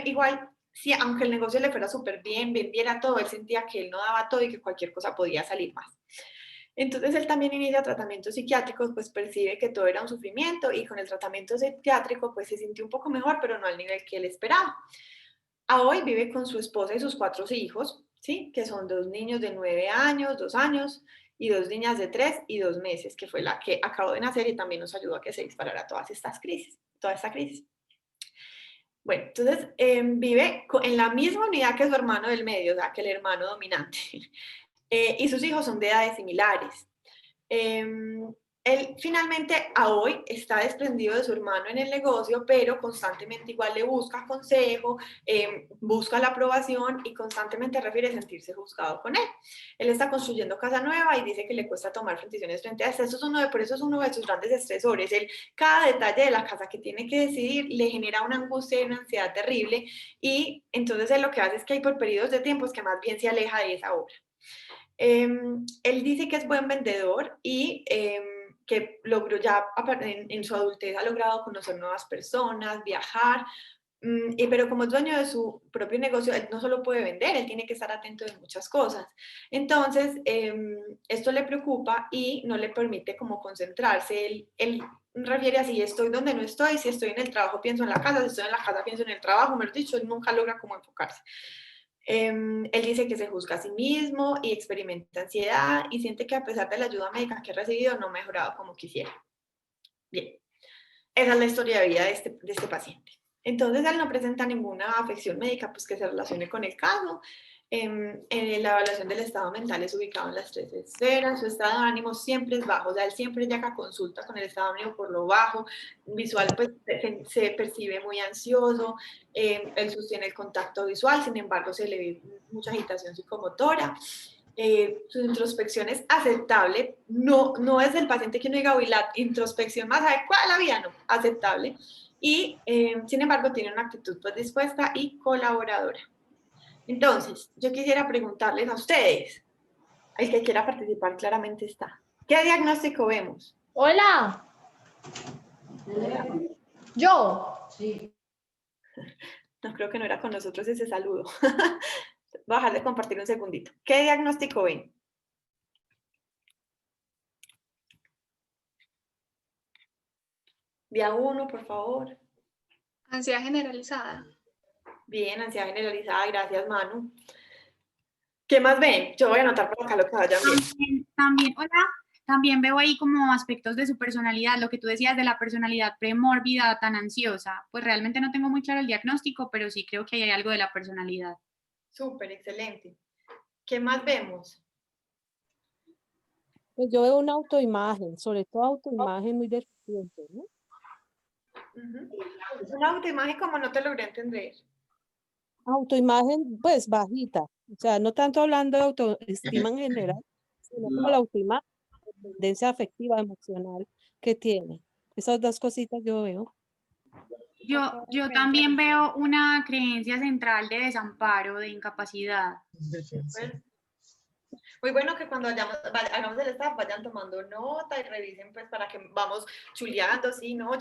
igual, sí, aunque el negocio le fuera súper bien, vendiera todo, él sentía que él no daba todo y que cualquier cosa podía salir más. Entonces él también inicia tratamientos psiquiátricos, pues percibe que todo era un sufrimiento y con el tratamiento psiquiátrico pues se sintió un poco mejor, pero no al nivel que él esperaba. A hoy vive con su esposa y sus 4 hijos, ¿sí? Que son 2 niños de 9 años, 2 años y 2 niñas de 3 y 2 meses, que fue la que acabó de nacer y también nos ayudó a que se disparara toda esta crisis. Bueno, entonces vive en la misma unidad que su hermano del medio, o sea, que el hermano dominante. Y sus hijos son de edades similares. Él finalmente a hoy está desprendido de su hermano en el negocio, pero constantemente igual le busca consejo, busca la aprobación y constantemente refiere sentirse juzgado con él. Él está construyendo casa nueva y dice que le cuesta tomar decisiones frente a esto. Por eso es uno de sus grandes estresores. Cada detalle de la casa que tiene que decidir le genera una angustia y una ansiedad terrible y entonces él lo que hace es que hay por periodos de tiempo que más bien se aleja de esa obra. Él dice que es buen vendedor y que logró ya en su adultez ha logrado conocer nuevas personas, viajar, pero como es dueño de su propio negocio, él no solo puede vender, él tiene que estar atento de muchas cosas. Entonces, esto le preocupa y no le permite como concentrarse. Él refiere así, estoy donde no estoy, si estoy en el trabajo pienso en la casa, si estoy en la casa pienso en el trabajo, mejor dicho, él nunca logra como enfocarse. Él dice que se juzga a sí mismo y experimenta ansiedad y siente que a pesar de la ayuda médica que ha recibido no ha mejorado como quisiera. Bien, esa es la historia de vida de este paciente. Entonces él no presenta ninguna afección médica pues, que se relacione con el caso. La evaluación del estado mental es ubicado en las 3 esferas, su estado de ánimo siempre es bajo, o sea, él siempre llega a consulta con el estado de ánimo por lo bajo, visual pues se percibe muy ansioso, él sostiene el contacto visual, sin embargo se le ve mucha agitación psicomotora. Su introspección es aceptable, no es del paciente que uno diga, uy, la introspección más adecuada de la vida, no, aceptable, y sin embargo tiene una actitud pues dispuesta y colaboradora. Entonces, yo quisiera preguntarles a ustedes, el que quiera participar claramente está. ¿Qué diagnóstico vemos? Hola. Yo. No, creo que no era con nosotros ese saludo. Voy a dejar de compartir un segundito. ¿Qué diagnóstico ven? Día 1, por favor. Ansiedad generalizada. Bien, ansiedad generalizada, gracias, Manu. ¿Qué más ven? Yo voy a anotar por acá lo que vayan bien. También veo ahí como aspectos de su personalidad, lo que tú decías de la personalidad premórbida, tan ansiosa. Pues realmente no tengo muy claro el diagnóstico, pero sí creo que hay algo de la personalidad. Súper, excelente. ¿Qué más vemos? Pues yo veo una autoimagen, sobre todo autoimagen muy deficiente, ¿no? Una autoimagen como no te logré entender. Autoimagen, pues bajita, o sea, no tanto hablando de autoestima en general, sino como la autoimagen, la tendencia afectiva, emocional que tiene. Esas 2 cositas yo veo. Yo también veo una creencia central de desamparo, de incapacidad. Muy bueno que cuando hagamos el staff vayan tomando nota y revisen pues para que vamos chuleando, sí, no,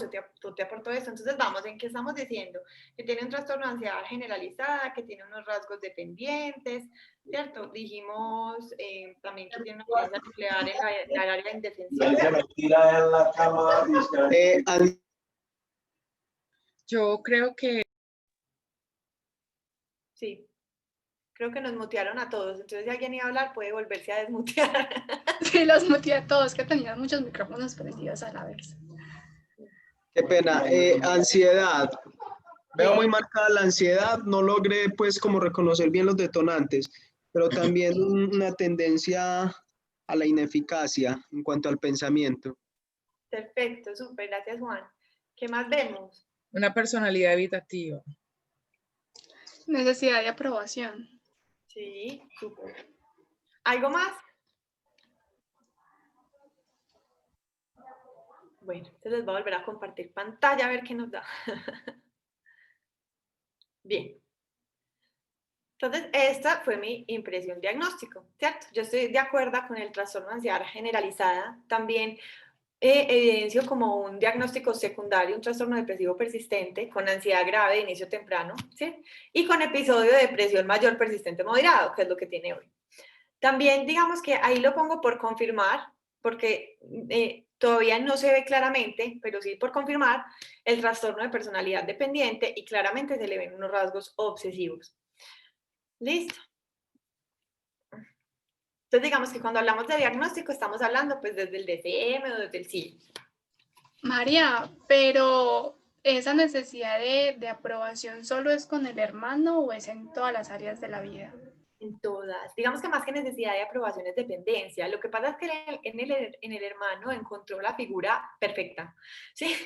tú te aporto esto. Entonces vamos, ¿en qué estamos diciendo? Que tiene un trastorno de ansiedad generalizada, que tiene unos rasgos dependientes, ¿cierto? Dijimos también que tiene una violencia nuclear en la área indefensiva. Yo creo que Sí. Creo que nos mutearon a todos, entonces si alguien iba a hablar puede volverse a desmutear. Sí, los muteé a todos, que tenían muchos micrófonos prendidos a la vez. Qué pena. Ansiedad. Veo muy marcada la ansiedad, no logré pues como reconocer bien los detonantes, pero también una tendencia a la ineficacia en cuanto al pensamiento. Perfecto, súper, gracias Juan. ¿Qué más vemos? una personalidad evitativa. Necesidad de aprobación. Sí, súper. ¿Algo más? Bueno, entonces les voy a volver a compartir pantalla a ver qué nos da. Bien. Entonces, esta fue mi impresión diagnóstico, ¿cierto? Yo estoy de acuerdo con el trastorno de ansiedad generalizada. También evidencio como un diagnóstico secundario, un trastorno depresivo persistente con ansiedad grave de inicio temprano, ¿sí? Y con episodio de depresión mayor persistente moderado, que es lo que tiene hoy. También digamos que ahí lo pongo por confirmar, porque todavía no se ve claramente, pero sí por confirmar el trastorno de personalidad dependiente y claramente se le ven unos rasgos obsesivos. Listo. Entonces digamos que cuando hablamos de diagnóstico estamos hablando pues desde el DSM o desde el CIE. María, pero ¿esa necesidad de aprobación solo es con el hermano o es en todas las áreas de la vida? En todas. Digamos que más que necesidad de aprobación es dependencia. Lo que pasa es que en el hermano encontró la figura perfecta, ¿sí?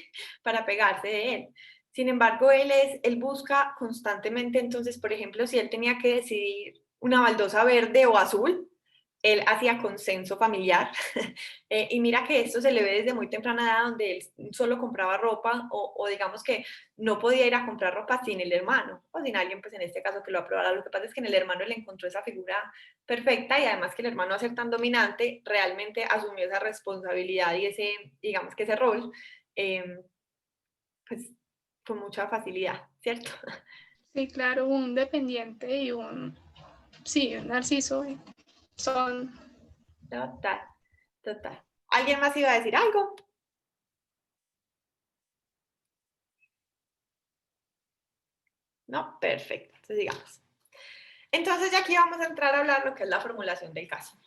Para pegarse de él. Sin embargo, él busca constantemente, entonces, por ejemplo, si él tenía que decidir una baldosa verde o azul, él hacía consenso familiar. Y mira que esto se le ve desde muy temprana edad, donde él solo compraba ropa o digamos que no podía ir a comprar ropa sin el hermano o sin alguien, pues en este caso que lo aprobara. Lo que pasa es que en el hermano él encontró esa figura perfecta y además que el hermano, a ser tan dominante, realmente asumió esa responsabilidad y ese, digamos que ese rol, pues con mucha facilidad, ¿cierto? Sí, claro, un dependiente y un narciso son... Total, total. ¿Alguien más iba a decir algo? No, perfecto. Entonces digamos. Entonces ya aquí vamos a entrar a hablar lo que es la formulación del caso.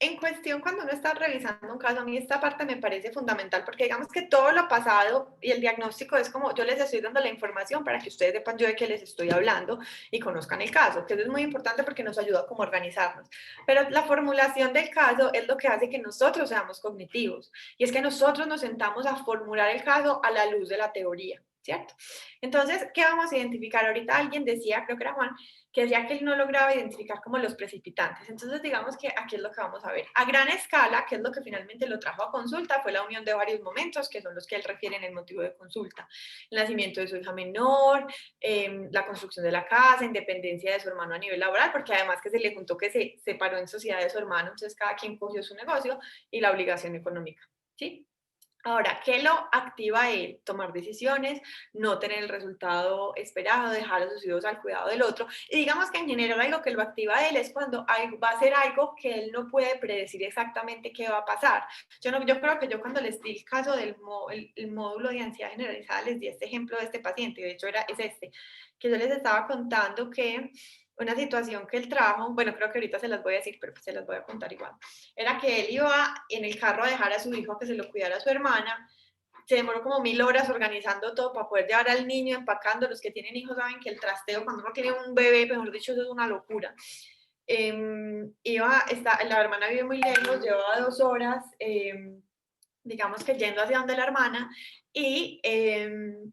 En cuestión, cuando uno está revisando un caso, a mí esta parte me parece fundamental porque digamos que todo lo pasado y el diagnóstico es como yo les estoy dando la información para que ustedes sepan yo de qué les estoy hablando y conozcan el caso, que eso es muy importante porque nos ayuda como a organizarnos. Pero la formulación del caso es lo que hace que nosotros seamos cognitivos y es que nosotros nos sentamos a formular el caso a la luz de la teoría, ¿cierto? Entonces, ¿qué vamos a identificar? Ahorita alguien decía, creo que era Juan, que decía que él no lograba identificar como los precipitantes. Entonces, digamos que aquí es lo que vamos a ver. A gran escala, que es lo que finalmente lo trajo a consulta, fue la unión de varios momentos, que son los que él refiere en el motivo de consulta. El nacimiento de su hija menor, la construcción de la casa, independencia de su hermano a nivel laboral, porque además que se le juntó que se separó en sociedad de su hermano, entonces cada quien cogió su negocio, y la obligación económica, ¿sí? Ahora, ¿qué lo activa a él? Tomar decisiones, no tener el resultado esperado, dejar a sus hijos al cuidado del otro. Y digamos que en general algo que lo activa a él es cuando va a hacer algo que él no puede predecir exactamente qué va a pasar. Yo creo que yo cuando les di el caso del el módulo de ansiedad generalizada, les di este ejemplo de este paciente, de hecho es este, que yo les estaba contando que una situación que él trajo, bueno, creo que ahorita se las voy a decir, pero pues se las voy a contar igual, era que él iba en el carro a dejar a su hijo a que se lo cuidara a su hermana, se demoró como 1000 horas organizando todo para poder llevar al niño, empacando. Los que tienen hijos saben que el trasteo, cuando uno tiene un bebé, mejor dicho, eso es una locura. La hermana vive muy lejos, llevaba 2 horas, digamos que yendo hacia donde la hermana, y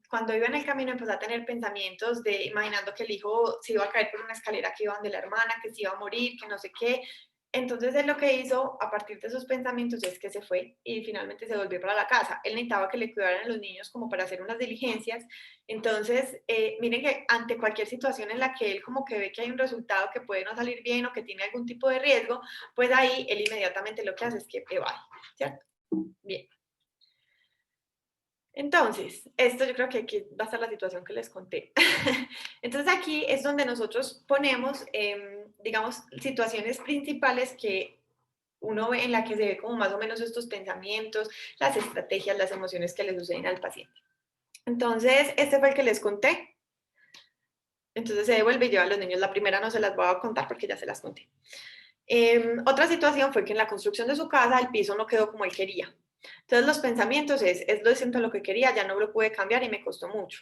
cuando iba en el camino empezó a tener pensamientos imaginando que el hijo se iba a caer por una escalera que iba donde la hermana, que se iba a morir, que no sé qué. Entonces él lo que hizo a partir de esos pensamientos es que se fue y finalmente se volvió para la casa. Él necesitaba que le cuidaran a los niños como para hacer unas diligencias. Entonces, miren que ante cualquier situación en la que él como que ve que hay un resultado que puede no salir bien o que tiene algún tipo de riesgo, pues ahí él inmediatamente lo que hace es que evade, ¿cierto? Bien. Entonces, esto yo creo que aquí va a estar la situación que les conté. Entonces aquí es donde nosotros ponemos, digamos, situaciones principales que uno ve en la que se ve como más o menos estos pensamientos, las estrategias, las emociones que le suceden al paciente. Entonces, este fue el que les conté. Entonces se devuelve y lleva a los niños. La primera no se las voy a contar porque ya se las conté. Otra situación fue que en la construcción de su casa el piso no quedó como él quería. Entonces los pensamientos es lo siento lo que quería, ya no lo pude cambiar y me costó mucho.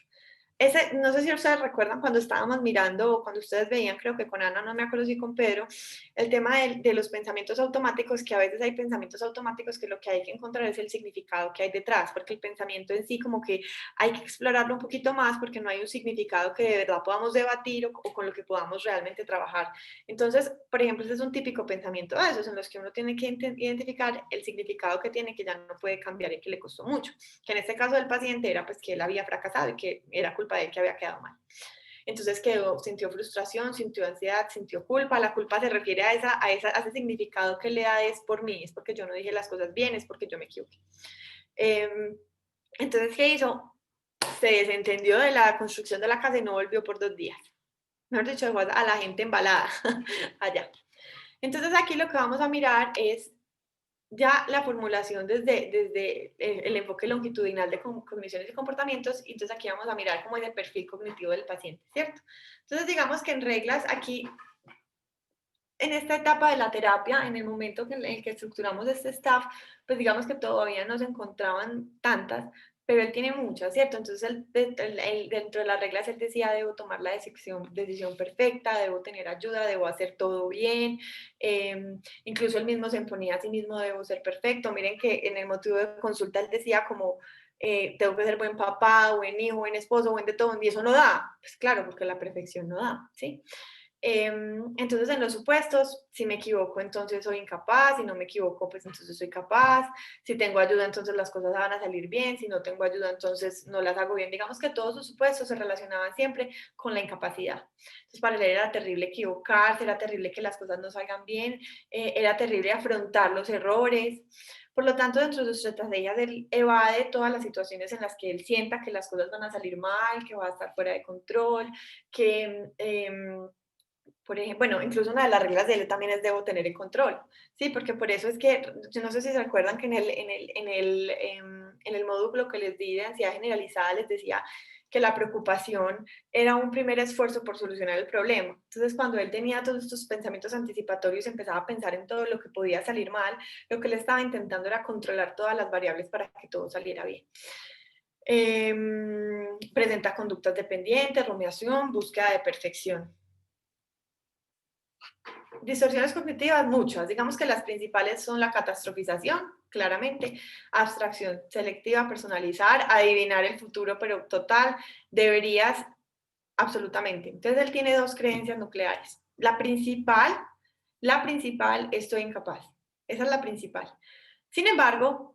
No sé si ustedes recuerdan cuando estábamos mirando o cuando ustedes veían, creo que con Ana, no me acuerdo si con Pedro, el tema de los pensamientos automáticos, que a veces hay pensamientos automáticos que lo que hay que encontrar es el significado que hay detrás, porque el pensamiento en sí como que hay que explorarlo un poquito más porque no hay un significado que de verdad podamos debatir o con lo que podamos realmente trabajar. Entonces, por ejemplo, ese es un típico pensamiento de esos en los que uno tiene que identificar el significado que tiene, que ya no puede cambiar y que le costó mucho, que en este caso del paciente era pues que él había fracasado y que era culpa de él que había quedado mal. Entonces sintió frustración, sintió ansiedad, sintió culpa. La culpa se refiere a ese significado que le da es por mí, es porque yo no dije las cosas bien, es porque yo me equivoqué. Entonces, ¿qué hizo? Se desentendió de la construcción de la casa y no volvió por 2 días. Mejor dicho, dejó a la gente embalada allá. Entonces, aquí lo que vamos a mirar es ya la formulación desde el enfoque longitudinal de cogniciones y comportamientos, y entonces aquí vamos a mirar cómo es el perfil cognitivo del paciente, ¿cierto? Entonces digamos que en reglas aquí, en esta etapa de la terapia, en el momento en el que estructuramos este staff, pues digamos que todavía no se encontraban tantas, pero él tiene muchas, ¿cierto? Entonces dentro de las reglas él decía, debo tomar la decisión perfecta, debo tener ayuda, debo hacer todo bien, incluso él mismo se imponía a sí mismo, debo ser perfecto. Miren que en el motivo de consulta él decía como, tengo que ser buen papá, buen hijo, buen esposo, buen de todo, y eso no da, pues claro, porque la perfección no da, ¿sí? Entonces, en los supuestos, si me equivoco, entonces soy incapaz, si no me equivoco, pues entonces soy capaz, si tengo ayuda, entonces las cosas van a salir bien, si no tengo ayuda, entonces no las hago bien. Digamos que todos sus supuestos se relacionaban siempre con la incapacidad. Entonces, para él era terrible equivocarse, era terrible que las cosas no salgan bien, era terrible afrontar los errores. Por lo tanto, dentro de sus estrategias, él evade todas las situaciones en las que él sienta que las cosas van a salir mal, que va a estar fuera de control, que... por ejemplo, bueno, incluso una de las reglas de él también es debo tener el control, ¿sí? Porque por eso es que, yo no sé si se acuerdan que en el módulo que les di de ansiedad generalizada les decía que la preocupación era un primer esfuerzo por solucionar el problema. Entonces, cuando él tenía todos estos pensamientos anticipatorios, empezaba a pensar en todo lo que podía salir mal, lo que él estaba intentando era controlar todas las variables para que todo saliera bien. Presenta conductas dependientes, rumiación, búsqueda de perfección. Distorsiones cognitivas, muchas. Digamos que las principales son la catastrofización, claramente, abstracción selectiva, personalizar, adivinar el futuro, pero total, deberías, absolutamente. Entonces, él tiene 2 creencias nucleares. La principal, estoy incapaz. Esa es la principal. Sin embargo,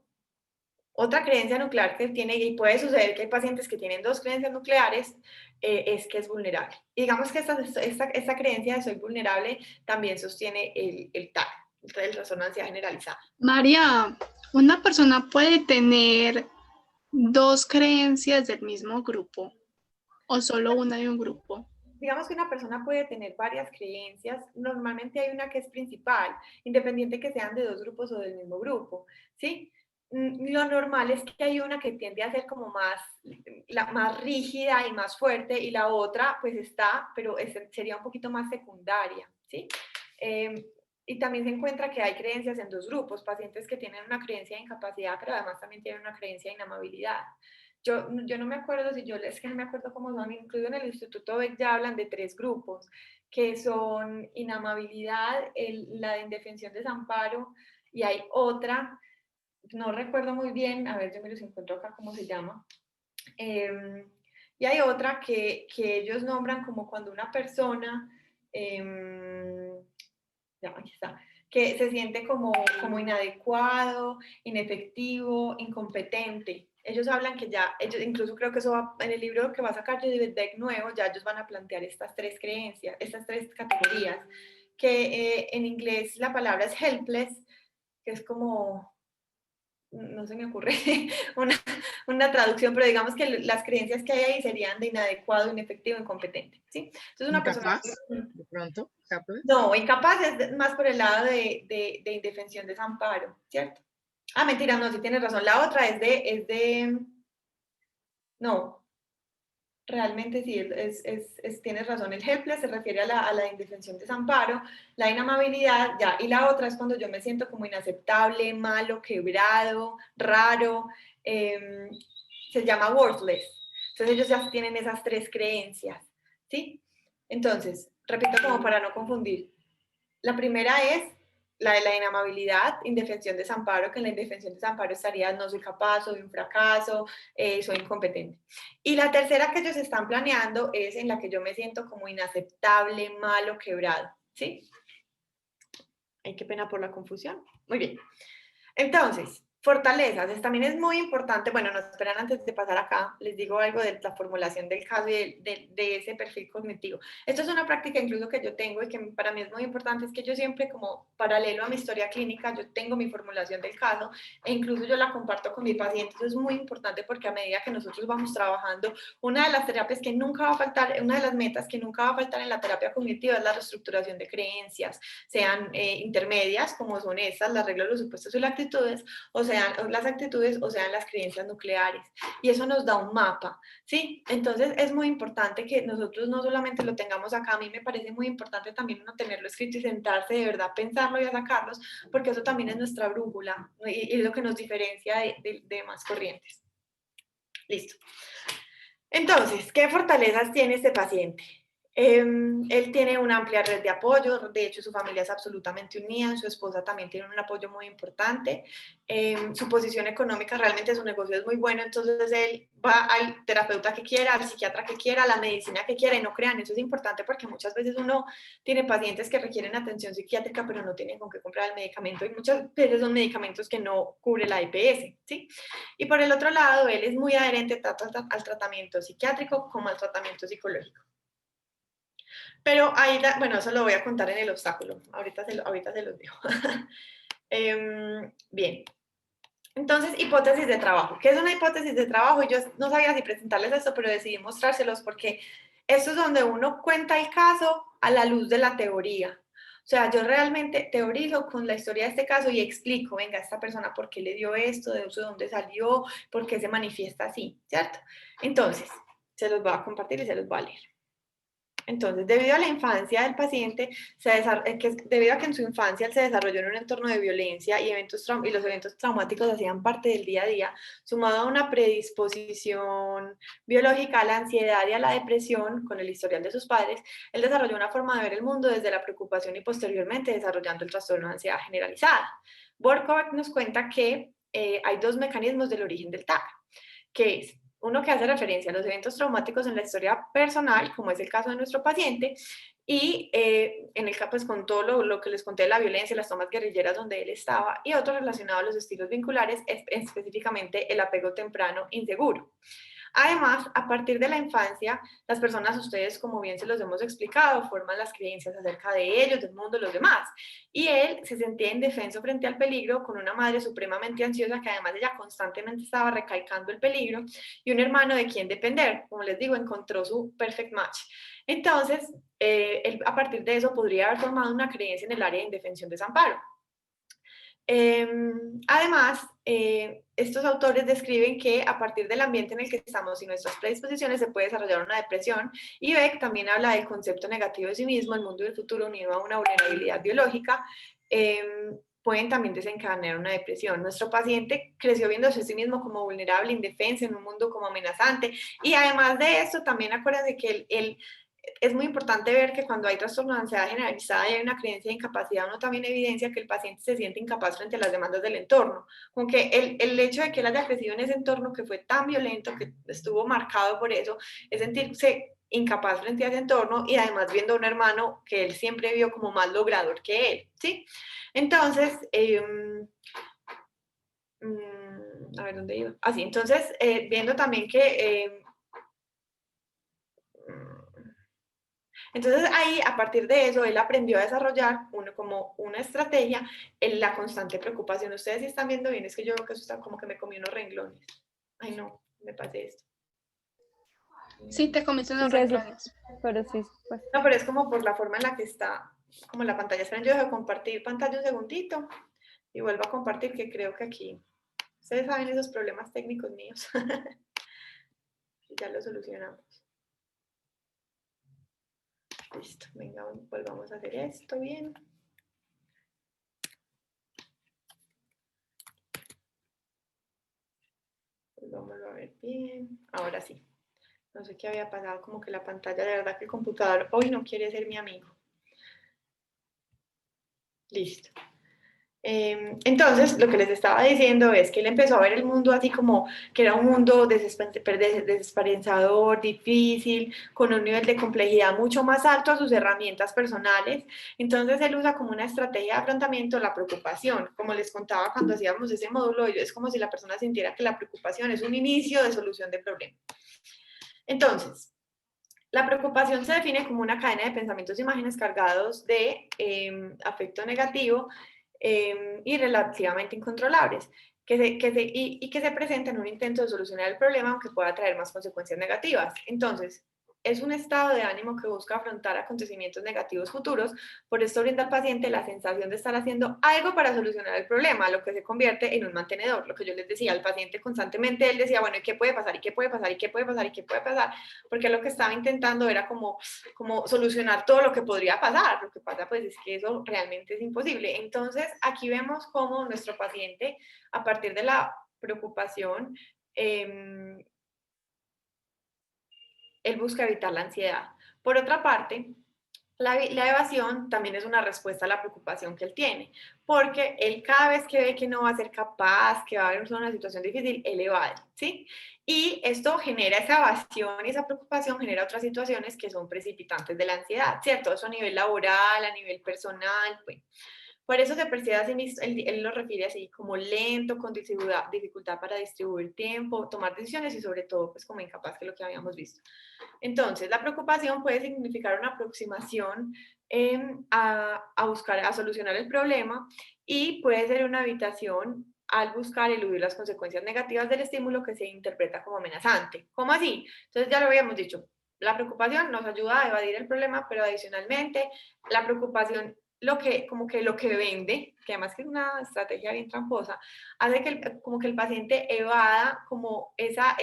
otra creencia nuclear que tiene, y puede suceder que hay pacientes que tienen 2 creencias nucleares, es que es vulnerable. Y digamos que esta creencia de soy vulnerable también sostiene el TAG, el trastorno de ansiedad generalizada. María, ¿una persona puede tener 2 creencias del mismo grupo o solo una de un grupo? Digamos que una persona puede tener varias creencias, normalmente hay una que es principal, independiente que sean de 2 grupos o del mismo grupo, ¿sí? Lo normal es que hay una que tiende a ser como más rígida y más fuerte, y la otra pues está, pero sería un poquito más secundaria, ¿sí? Y también se encuentra que hay creencias en 2 grupos, pacientes que tienen una creencia de incapacidad, pero además también tienen una creencia de inamabilidad. Yo no me acuerdo es que no me acuerdo cómo son, incluso en el Instituto Beck ya hablan de 3 grupos, que son inamabilidad, la de indefensión, desamparo, y hay otra, no recuerdo muy bien, a ver, yo me los encuentro acá, ¿cómo se llama? Y hay otra que ellos nombran como cuando una persona, ya, aquí está, que se siente como inadecuado, inefectivo, incompetente. Ellos hablan que ya, ellos, incluso creo que eso va, en el libro que va a sacar Judith Beck nuevo, ya ellos van a plantear estas tres creencias, estas tres categorías, que en inglés la palabra es helpless, que es como, no se me ocurre una traducción, pero digamos que las creencias que hay ahí serían de inadecuado, inefectivo, incompetente, ¿sí? Entonces una persona... De pronto, ¿capaz? No, incapaz es más por el lado de indefensión, desamparo, ¿cierto? Ah, mentira, no, sí tienes razón. La otra no, realmente sí, tienes razón. El helpless se refiere a la indefensión, desamparo, la inamabilidad, ya. Y la otra es cuando yo me siento como inaceptable, malo, quebrado, raro, se llama worthless. Entonces ellos ya tienen esas tres creencias, ¿sí? Entonces, repito como para no confundir. La primera es la de la inamabilidad, indefensión, desamparo, que en la indefensión, desamparo estaría no soy capaz, soy un fracaso, soy incompetente. Y la tercera que ellos están planeando es en la que yo me siento como inaceptable, malo, quebrado, ¿sí? Ay, qué pena por la confusión. Muy bien. Entonces, fortalezas, también es muy importante, bueno, no esperan antes de pasar acá, les digo algo de la formulación del caso y de ese perfil cognitivo. Esto es una práctica incluso que yo tengo y que para mí es muy importante, es que yo siempre como paralelo a mi historia clínica, yo tengo mi formulación del caso e incluso yo la comparto con mi paciente. Eso es muy importante porque a medida que nosotros vamos trabajando, una de las terapias que nunca va a faltar, una de las metas que nunca va a faltar en la terapia cognitiva es la reestructuración de creencias, sean intermedias como son estas, las reglas, los supuestos y las actitudes, o sean las actitudes o sean las creencias nucleares. Y eso nos da un mapa, ¿sí? Entonces es muy importante que nosotros no solamente lo tengamos acá, a mí me parece muy importante también uno tenerlo escrito y sentarse de verdad, pensarlo y a sacarlos, porque eso también es nuestra brújula y es lo que nos diferencia de más corrientes. Listo. Entonces, ¿qué fortalezas tiene este paciente? Él tiene una amplia red de apoyo, de hecho su familia es absolutamente unida, su esposa también tiene un apoyo muy importante, su posición económica, realmente su negocio es muy bueno, entonces él va al terapeuta que quiera, al psiquiatra que quiera, a la medicina que quiera, y no crean, eso es importante porque muchas veces uno tiene pacientes que requieren atención psiquiátrica pero no tienen con qué comprar el medicamento y muchas veces son medicamentos que no cubre la EPS, ¿sí? Y por el otro lado, él es muy adherente tanto al tratamiento psiquiátrico como al tratamiento psicológico. Pero ahí, bueno, eso lo voy a contar en el obstáculo, ahorita se los digo. Bien, entonces, hipótesis de trabajo. ¿Qué es una hipótesis de trabajo? Yo no sabía si presentarles esto, pero decidí mostrárselos porque esto es donde uno cuenta el caso a la luz de la teoría. O sea, yo realmente teorizo con la historia de este caso y explico, venga, esta persona por qué le dio esto, de dónde salió, por qué se manifiesta así, ¿cierto? Entonces, se los voy a compartir y se los voy a leer. Entonces, debido a la infancia del paciente, debido a que en su infancia él se desarrolló en un entorno de violencia y los eventos traumáticos hacían parte del día a día, sumado a una predisposición biológica a la ansiedad y a la depresión con el historial de sus padres, él desarrolló una forma de ver el mundo desde la preocupación y posteriormente desarrollando el trastorno de ansiedad generalizada. Borkovac nos cuenta que hay dos mecanismos del origen del TAC, que es uno que hace referencia a los eventos traumáticos en la historia personal, como es el caso de nuestro paciente, y en el caso, pues, con todo lo que les conté de la violencia, las tomas guerrilleras donde él estaba, y otro relacionado a los estilos vinculares, específicamente el apego temprano inseguro. Además, a partir de la infancia, las personas, ustedes, como bien se los hemos explicado, forman las creencias acerca de ellos, del mundo, de los demás. Y él se sentía indefenso frente al peligro, con una madre supremamente ansiosa que además ella constantemente estaba recalcando el peligro, y un hermano de quien depender. Como les digo, encontró su perfect match. Entonces, él a partir de eso podría haber formado una creencia en el área de indefensión, desamparo. Además, estos autores describen que a partir del ambiente en el que estamos y nuestras predisposiciones se puede desarrollar una depresión, y Beck también habla del concepto negativo de sí mismo, el mundo del futuro unido a una vulnerabilidad biológica, pueden también desencadenar una depresión. Nuestro paciente creció viéndose a sí mismo como vulnerable, indefenso, en un mundo como amenazante, y además de esto también acuérdense que es muy importante ver que cuando hay trastorno de ansiedad generalizada y hay una creencia de incapacidad, uno también evidencia que el paciente se siente incapaz frente a las demandas del entorno. Como que el hecho de que él haya crecido en ese entorno que fue tan violento, que estuvo marcado por eso, es sentirse incapaz frente a ese entorno y además viendo a un hermano que él siempre vio como más logrador que él, ¿sí? Entonces, a ver, ¿dónde iba? Así, entonces, viendo también que... entonces ahí, a partir de eso, él aprendió a desarrollar como una estrategia en la constante preocupación. Ustedes sí están viendo bien, es que yo veo que eso está como que me comí unos renglones. Ay, no, me pasé esto. Sí, te comiste unos Sí, sí, renglones. pero sí, pues. No, pero es como por la forma en la que está, como la pantalla. Esperen, yo dejo de compartir pantalla un segundito y vuelvo a compartir, que creo que aquí, ustedes saben esos problemas técnicos míos. Ya lo solucionamos. Listo, venga, volvamos a hacer esto bien. Volvámoslo a ver bien. Ahora sí. No sé qué había pasado, como que la pantalla, de verdad que el computador hoy no quiere ser mi amigo. Listo. Entonces, lo que les estaba diciendo es que él empezó a ver el mundo así como que era un mundo desesperanzador, difícil, con un nivel de complejidad mucho más alto a sus herramientas personales. Entonces, él usa como una estrategia de afrontamiento la preocupación. Como les contaba cuando hacíamos ese módulo, es como si la persona sintiera que la preocupación es un inicio de solución de problemas. Entonces, la preocupación se define como una cadena de pensamientos e imágenes cargados de afecto negativo y relativamente incontrolables, que se presenta en un intento de solucionar el problema, aunque pueda traer más consecuencias negativas. Entonces, es un estado de ánimo que busca afrontar acontecimientos negativos futuros, por esto brinda al paciente la sensación de estar haciendo algo para solucionar el problema, lo que se convierte en un mantenedor. Lo que yo les decía, al paciente constantemente él decía, bueno, ¿y qué puede pasar? ¿Y qué puede pasar? ¿Y qué puede pasar? ¿Y qué puede pasar? Porque lo que estaba intentando era como solucionar todo lo que podría pasar. Lo que pasa pues es que eso realmente es imposible. Entonces aquí vemos cómo nuestro paciente, a partir de la preocupación, él busca evitar la ansiedad. Por otra parte, la evasión también es una respuesta a la preocupación que él tiene, porque él cada vez que ve que no va a ser capaz, que va a haber una situación difícil, él evade, ¿sí? Y esto genera esa evasión y esa preocupación genera otras situaciones que son precipitantes de la ansiedad, ¿cierto? Eso a nivel laboral, a nivel personal, pues. Por eso se percibe así, él lo refiere así como lento, con dificultad para distribuir tiempo, tomar decisiones y sobre todo pues como incapaz, que es lo que habíamos visto. Entonces, la preocupación puede significar una aproximación a solucionar el problema y puede ser una habitación al buscar eludir las consecuencias negativas del estímulo que se interpreta como amenazante. ¿Cómo así? Entonces ya lo habíamos dicho, la preocupación nos ayuda a evadir el problema, pero adicionalmente la preocupación lo que vende, que además que es una estrategia bien tramposa, hace que como que el paciente evada como esa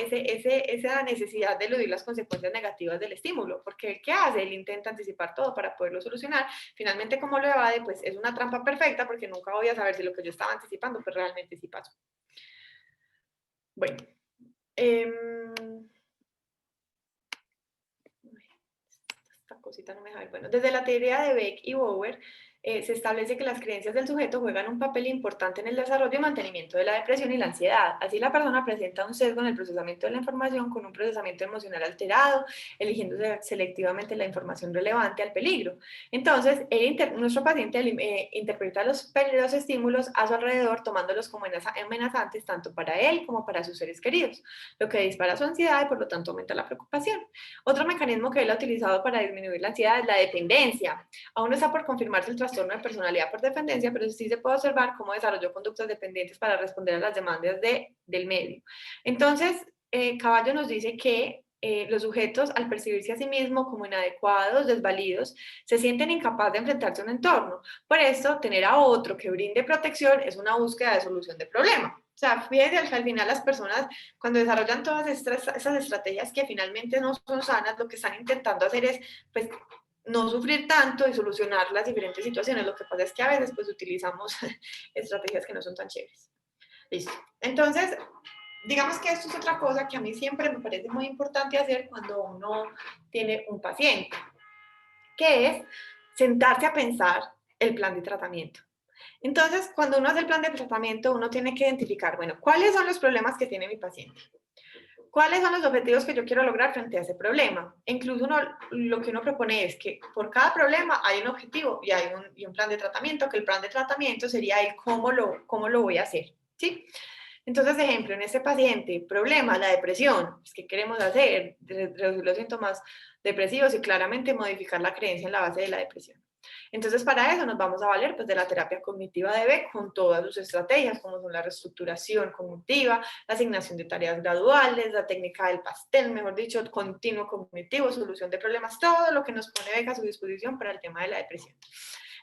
necesidad de eludir las consecuencias negativas del estímulo, porque ¿qué hace? Él intenta anticipar todo para poderlo solucionar. Finalmente, como lo evade, pues es una trampa perfecta, porque nunca voy a saber si lo que yo estaba anticipando pues realmente sí pasó. Bueno. Esta cosita no me deja ver. Bueno, desde la teoría de Beck y Bower, se establece que las creencias del sujeto juegan un papel importante en el desarrollo y mantenimiento de la depresión y la ansiedad. Así, la persona presenta un sesgo en el procesamiento de la información con un procesamiento emocional alterado, eligiendo selectivamente la información relevante al peligro. Entonces, nuestro paciente interpreta los estímulos a su alrededor, tomándolos como amenazantes tanto para él como para sus seres queridos, lo que dispara su ansiedad y por lo tanto aumenta la preocupación. Otro mecanismo que él ha utilizado para disminuir la ansiedad es la dependencia. Aún no está por confirmarse el trastorno de personalidad por dependencia, pero sí se puede observar cómo desarrolló conductas dependientes para responder a las demandas del medio. Entonces, Caballo nos dice que los sujetos, al percibirse a sí mismos como inadecuados, desvalidos, se sienten incapaces de enfrentarse a un entorno. Por eso, tener a otro que brinde protección es una búsqueda de solución de problema. O sea, fíjense, al final las personas, cuando desarrollan todas esas estrategias que finalmente no son sanas, lo que están intentando hacer es, pues, no sufrir tanto y solucionar las diferentes situaciones. Lo que pasa es que a veces, pues, utilizamos estrategias que no son tan chéveres. Listo. Entonces, digamos que esto es otra cosa que a mí siempre me parece muy importante hacer cuando uno tiene un paciente, que es sentarse a pensar el plan de tratamiento. Entonces, cuando uno hace el plan de tratamiento, uno tiene que identificar, bueno, ¿cuáles son los problemas que tiene mi paciente? ¿Cuáles son los objetivos que yo quiero lograr frente a ese problema? E incluso lo que uno propone es que por cada problema hay un objetivo y hay un plan de tratamiento, que el plan de tratamiento sería el cómo lo voy a hacer, ¿sí? Entonces, ejemplo, en este paciente, problema, la depresión, pues, ¿qué queremos hacer? Reducir los síntomas depresivos y claramente modificar la creencia en la base de la depresión. Entonces, para eso nos vamos a valer pues, de la terapia cognitiva de Beck con todas sus estrategias, como son la reestructuración cognitiva, la asignación de tareas graduales, la técnica del pastel, mejor dicho, continuo cognitivo, solución de problemas, todo lo que nos pone Beck a su disposición para el tema de la depresión.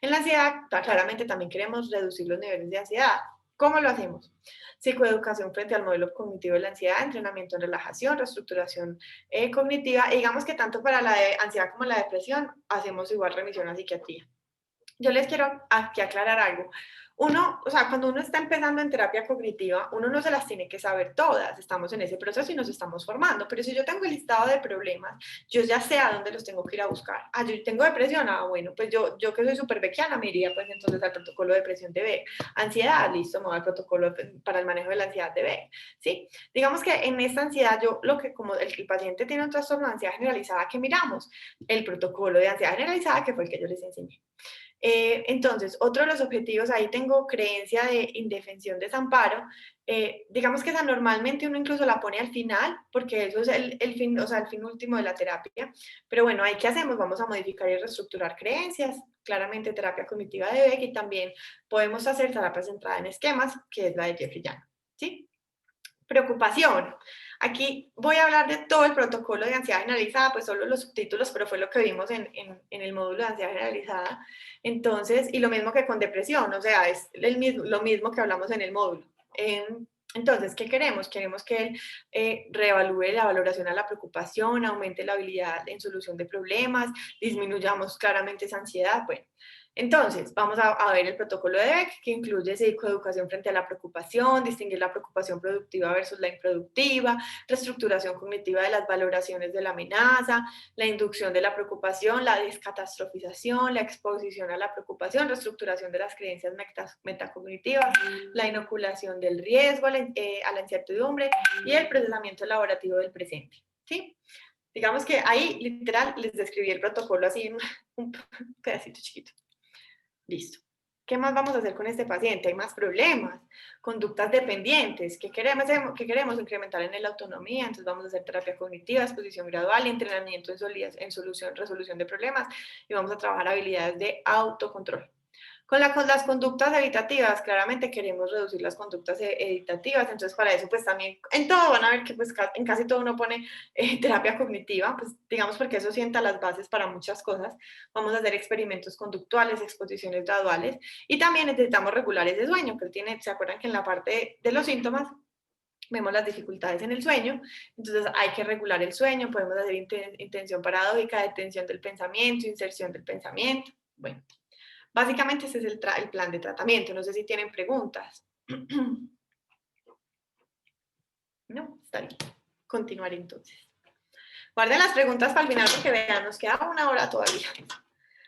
En la ansiedad, claramente también queremos reducir los niveles de ansiedad. ¿Cómo lo hacemos? Psicoeducación frente al modelo cognitivo de la ansiedad, entrenamiento en relajación, reestructuración cognitiva, y digamos que tanto para la ansiedad como la depresión hacemos igual remisión a psiquiatría. Yo les quiero aquí aclarar algo. Cuando uno está empezando en terapia cognitiva, uno no se las tiene que saber todas, estamos en ese proceso y nos estamos formando, pero si yo tengo el listado de problemas, yo ya sé a dónde los tengo que ir a buscar. Yo tengo depresión, bueno, pues yo que soy súper beckiana, me iría pues entonces al protocolo de depresión de Beck. Ansiedad, listo, me voy al protocolo para el manejo de la ansiedad de Beck, ¿sí? Digamos que en esta ansiedad, como el paciente tiene un trastorno de ansiedad generalizada, ¿qué miramos? El protocolo de ansiedad generalizada, que fue el que yo les enseñé. Entonces, otro de los objetivos, ahí tengo creencia de indefensión, desamparo, digamos que esa normalmente uno incluso la pone al final, porque eso es el fin último de la terapia, pero bueno, ahí ¿qué hacemos? Vamos a modificar y reestructurar creencias, claramente terapia cognitiva de Beck, y también podemos hacer terapia centrada en esquemas, que es la de Jeffrey Young, ¿sí? Preocupación. Aquí voy a hablar de todo el protocolo de ansiedad generalizada, pues solo los subtítulos, pero fue lo que vimos en el módulo de ansiedad generalizada. Entonces, y lo mismo que con depresión, o sea, es lo mismo que hablamos en el módulo. Entonces, ¿qué queremos? Queremos que él reevalúe la valoración a la preocupación, aumente la habilidad en solución de problemas, disminuyamos claramente esa ansiedad, bueno. Entonces, vamos a ver el protocolo de Beck, que incluye psicoeducación frente a la preocupación, distinguir la preocupación productiva versus la improductiva, reestructuración cognitiva de las valoraciones de la amenaza, la inducción de la preocupación, la descatastrofización, la exposición a la preocupación, reestructuración de las creencias metacognitivas, la inoculación del riesgo a la incertidumbre y el procesamiento elaborativo del presente, ¿sí? Digamos que ahí, literal, les describí el protocolo así en un pedacito chiquito. Listo. ¿Qué más vamos a hacer con este paciente? Hay más problemas, conductas dependientes. ¿Qué queremos? Incrementar en la autonomía, entonces vamos a hacer terapia cognitiva, exposición gradual y entrenamiento en resolución de problemas, y vamos a trabajar habilidades de autocontrol. Con las conductas evitativas, claramente queremos reducir las conductas evitativas, entonces para eso pues también en todo van a ver que pues en casi todo uno pone terapia cognitiva, pues digamos porque eso sienta las bases para muchas cosas. Vamos a hacer experimentos conductuales, exposiciones graduales, y también necesitamos regular ese sueño, que él tiene, ¿se acuerdan que en la parte de los síntomas vemos las dificultades en el sueño? Entonces hay que regular el sueño, podemos hacer intención paradójica, detención del pensamiento, inserción del pensamiento, bueno. Básicamente ese es el plan de tratamiento. No sé si tienen preguntas. No, está bien. Continuaré entonces. Guarden las preguntas para el final porque vean, nos queda 1 hora todavía.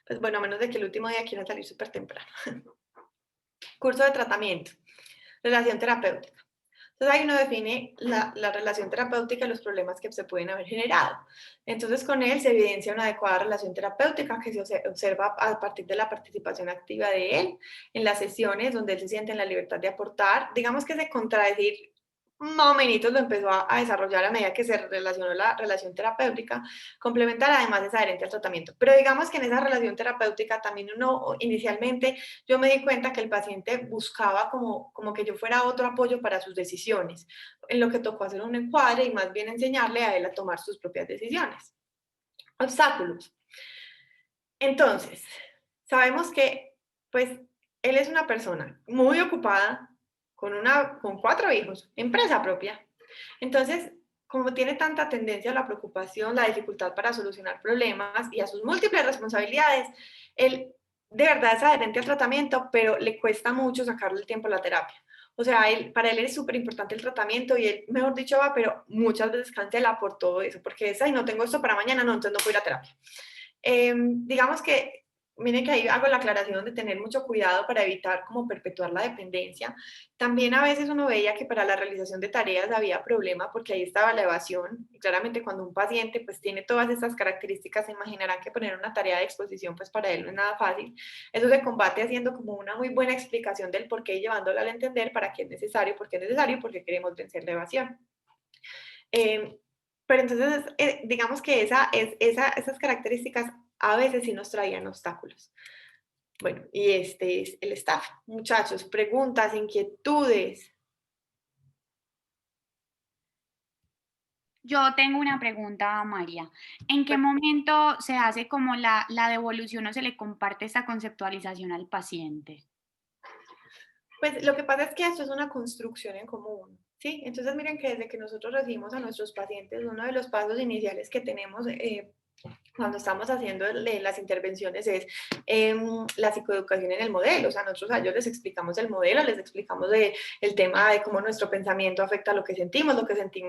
Pues bueno, a menos de que el último día quiera salir súper temprano. Curso de tratamiento. Relación terapéutica. Entonces ahí uno define la relación terapéutica y los problemas que se pueden haber generado. Entonces con él se evidencia una adecuada relación terapéutica que se observa a partir de la participación activa de él en las sesiones donde él se siente en la libertad de aportar. Digamos que ese contradecir más o menos lo empezó a desarrollar a medida que se relacionó la relación terapéutica, complementar además es adherente al tratamiento. Pero digamos que en esa relación terapéutica también inicialmente yo me di cuenta que el paciente buscaba como que yo fuera otro apoyo para sus decisiones, en lo que tocó hacer un encuadre y más bien enseñarle a él a tomar sus propias decisiones. Obstáculos. Entonces, sabemos que pues él es una persona muy ocupada, con 4 hijos, empresa propia. Entonces, como tiene tanta tendencia a la preocupación, la dificultad para solucionar problemas y a sus múltiples responsabilidades, él de verdad es adherente al tratamiento, pero le cuesta mucho sacarle el tiempo a la terapia. O sea, para él es súper importante el tratamiento y él, mejor dicho, va, pero muchas veces cancela por todo eso, porque es, ay, no tengo esto para mañana, no, entonces no puedo ir a terapia. Digamos que miren que ahí hago la aclaración de tener mucho cuidado para evitar como perpetuar la dependencia. También a veces uno veía que para la realización de tareas había problema porque ahí estaba la evasión. Y claramente cuando un paciente pues tiene todas estas características, se imaginarán que poner una tarea de exposición pues para él no es nada fácil. Eso se combate haciendo como una muy buena explicación del por qué y llevándola al entender para qué es necesario, por qué es necesario y por qué queremos vencer la evasión. Pero entonces, digamos que esas características a veces sí nos traían obstáculos. Bueno, y este es el staff. Muchachos, preguntas, inquietudes. Yo tengo una pregunta, María. ¿En qué momento se hace como la devolución o se le comparte esta conceptualización al paciente? Pues lo que pasa es que esto es una construcción en común, ¿sí? Entonces miren que desde que nosotros recibimos a nuestros pacientes, uno de los pasos iniciales que tenemos cuando estamos haciendo las intervenciones es la psicoeducación en el modelo. O sea, nosotros a ellos les explicamos el modelo, les explicamos el tema de cómo nuestro pensamiento afecta a lo que sentimos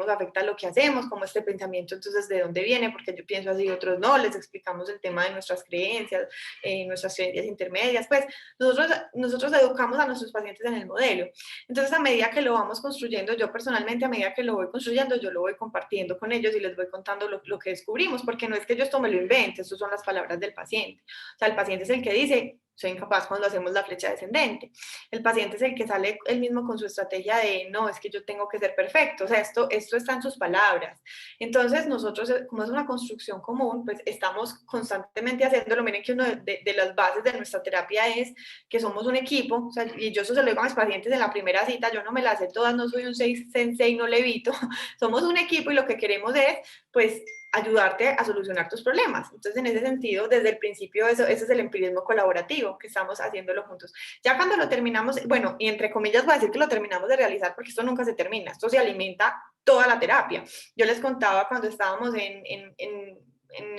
afecta a lo que hacemos, cómo este pensamiento entonces de dónde viene, porque yo pienso así y otros no, les explicamos el tema de nuestras creencias intermedias. Pues nosotros educamos a nuestros pacientes en el modelo. Entonces a medida que lo vamos construyendo, yo personalmente a medida que lo voy construyendo, yo lo voy compartiendo con ellos y les voy contando lo que descubrimos, porque no es que yo esto me lo invente, estas son las palabras del paciente. O sea, el paciente es el que dice, soy incapaz cuando hacemos la flecha descendente. El paciente es el que sale él mismo con su estrategia de, no, es que yo tengo que ser perfecto. O sea, esto está en sus palabras. Entonces, nosotros, como es una construcción común, pues estamos constantemente haciéndolo. Miren que una de las bases de nuestra terapia es que somos un equipo. O sea, y yo eso se lo digo a mis pacientes en la primera cita, yo no me las sé todas, no soy un sensei, no levito. Somos un equipo y lo que queremos es, pues, ayudarte a solucionar tus problemas. Entonces, en ese sentido, desde el principio, ese es el empirismo colaborativo, que estamos haciéndolo juntos. Ya cuando lo terminamos, bueno, y entre comillas voy a decir que lo terminamos de realizar porque esto nunca se termina, esto se alimenta toda la terapia. Yo les contaba cuando estábamos en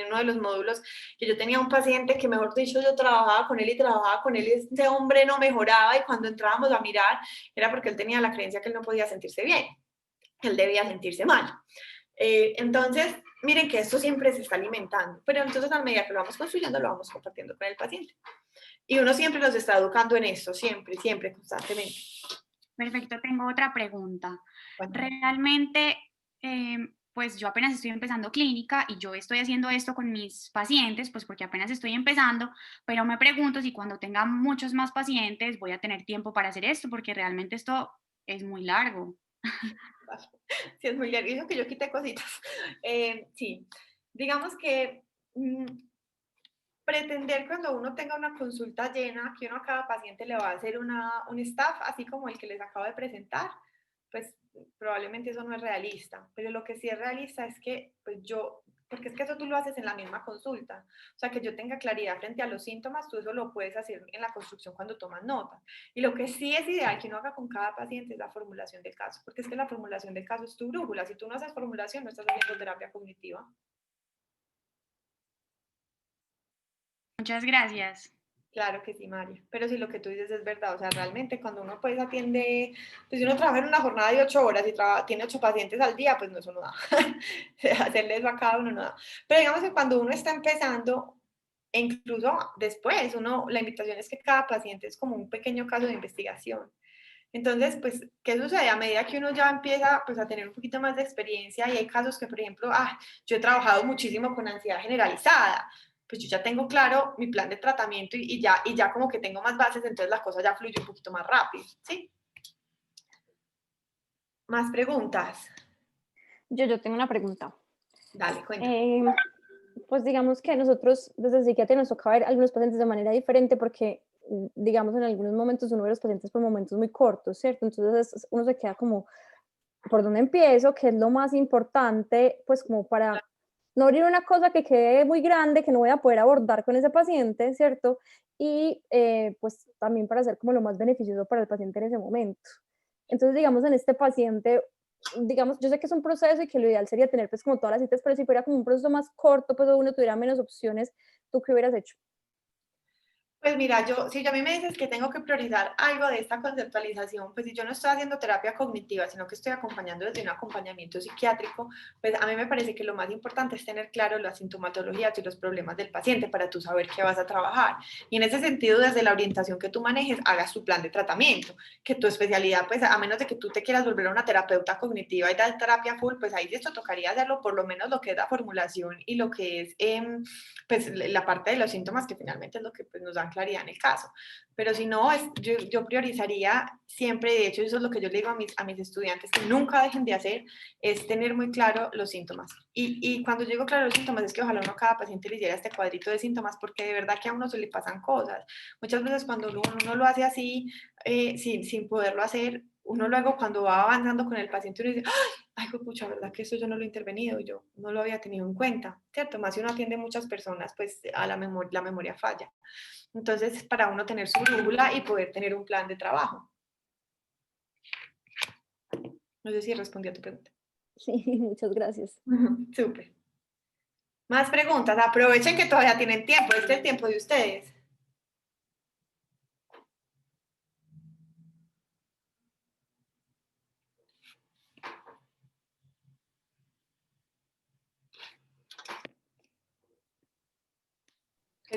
uno de los módulos que yo tenía un paciente que, mejor dicho, yo trabajaba con él y este hombre no mejoraba y cuando entrábamos a mirar era porque él tenía la creencia que él no podía sentirse bien, él debía sentirse mal. Entonces, miren que esto siempre se está alimentando, pero entonces a medida que lo vamos construyendo, lo vamos compartiendo con el paciente. Y uno siempre los está educando en esto, siempre, constantemente. Perfecto, tengo otra pregunta. Bueno. Realmente, pues yo apenas estoy empezando clínica y yo estoy haciendo esto con mis pacientes, pues porque apenas estoy empezando, pero me pregunto si cuando tenga muchos más pacientes voy a tener tiempo para hacer esto, porque realmente esto es muy largo. Sí, es muy largo. Hizo que yo quité cositas. Sí, digamos que pretender cuando uno tenga una consulta llena, que uno a cada paciente le va a hacer un staff, así como el que les acabo de presentar, pues probablemente eso no es realista. Pero lo que sí es realista es que, pues porque es que eso tú lo haces en la misma consulta. O sea, que yo tenga claridad frente a los síntomas, tú eso lo puedes hacer en la construcción cuando tomas notas. Y lo que sí es ideal que uno haga con cada paciente es la formulación del caso, porque es que la formulación del caso es tu brújula. Si tú no haces formulación, no estás haciendo terapia cognitiva. Muchas gracias. Claro que sí, María. Pero sí, lo que tú dices es verdad. O sea, realmente cuando uno pues atiende, pues si uno trabaja en una jornada de 8 horas y tiene 8 pacientes al día, pues no, eso no da. Hacerle eso a cada uno no da. Pero digamos que cuando uno está empezando, e incluso después, la invitación es que cada paciente es como un pequeño caso de investigación. Entonces, pues, ¿qué sucede? A medida que uno ya empieza pues, a tener un poquito más de experiencia y hay casos que, por ejemplo, yo he trabajado muchísimo con ansiedad generalizada, pues yo ya tengo claro mi plan de tratamiento y ya como que tengo más bases, entonces la cosa ya fluye un poquito más rápido, ¿sí? ¿Más preguntas? Yo tengo una pregunta. Dale, cuéntame. Pues digamos que nosotros desde psiquiatría nos toca ver a algunos pacientes de manera diferente porque, digamos, en algunos momentos uno ve los pacientes por momentos muy cortos, ¿cierto? Entonces uno se queda como, ¿por dónde empiezo? ¿Qué es lo más importante? Pues como para no abrir una cosa que quede muy grande, que no voy a poder abordar con ese paciente, ¿cierto? Y pues también para ser como lo más beneficioso para el paciente en ese momento. Entonces, digamos, en este paciente, digamos, yo sé que es un proceso y que lo ideal sería tener pues como todas las citas, pero si fuera como un proceso más corto, pues uno tuviera menos opciones, ¿tú qué hubieras hecho? Pues mira, si yo a mí me dices que tengo que priorizar algo de esta conceptualización, pues si yo no estoy haciendo terapia cognitiva, sino que estoy acompañando desde un acompañamiento psiquiátrico, pues a mí me parece que lo más importante es tener claro la sintomatología y los problemas del paciente para tú saber qué vas a trabajar. Y en ese sentido, desde la orientación que tú manejes, hagas tu plan de tratamiento, que tu especialidad, pues a menos de que tú te quieras volver a una terapeuta cognitiva y dar terapia full, pues ahí esto tocaría hacerlo por lo menos lo que es la formulación y lo que es pues la parte de los síntomas, que finalmente es lo que pues, nos dan claridad en el caso. Pero si no, yo priorizaría siempre, de hecho eso es lo que yo le digo a mis estudiantes, que nunca dejen de hacer, es tener muy claro los síntomas. Y cuando yo digo claro los síntomas, es que ojalá uno a cada paciente le hiciera este cuadrito de síntomas, porque de verdad que a uno se le pasan cosas. Muchas veces cuando uno lo hace así, sin poderlo hacer, uno luego cuando va avanzando con el paciente, uno dice, ay, pucha, ¿verdad que eso yo no lo he intervenido? Yo no lo había tenido en cuenta, ¿cierto? Más si uno atiende muchas personas, pues a la memoria falla. Entonces, para uno tener su brújula y poder tener un plan de trabajo. No sé si respondí a tu pregunta. Sí, muchas gracias. Súper. Más preguntas. Aprovechen que todavía tienen tiempo. Este es el tiempo de ustedes.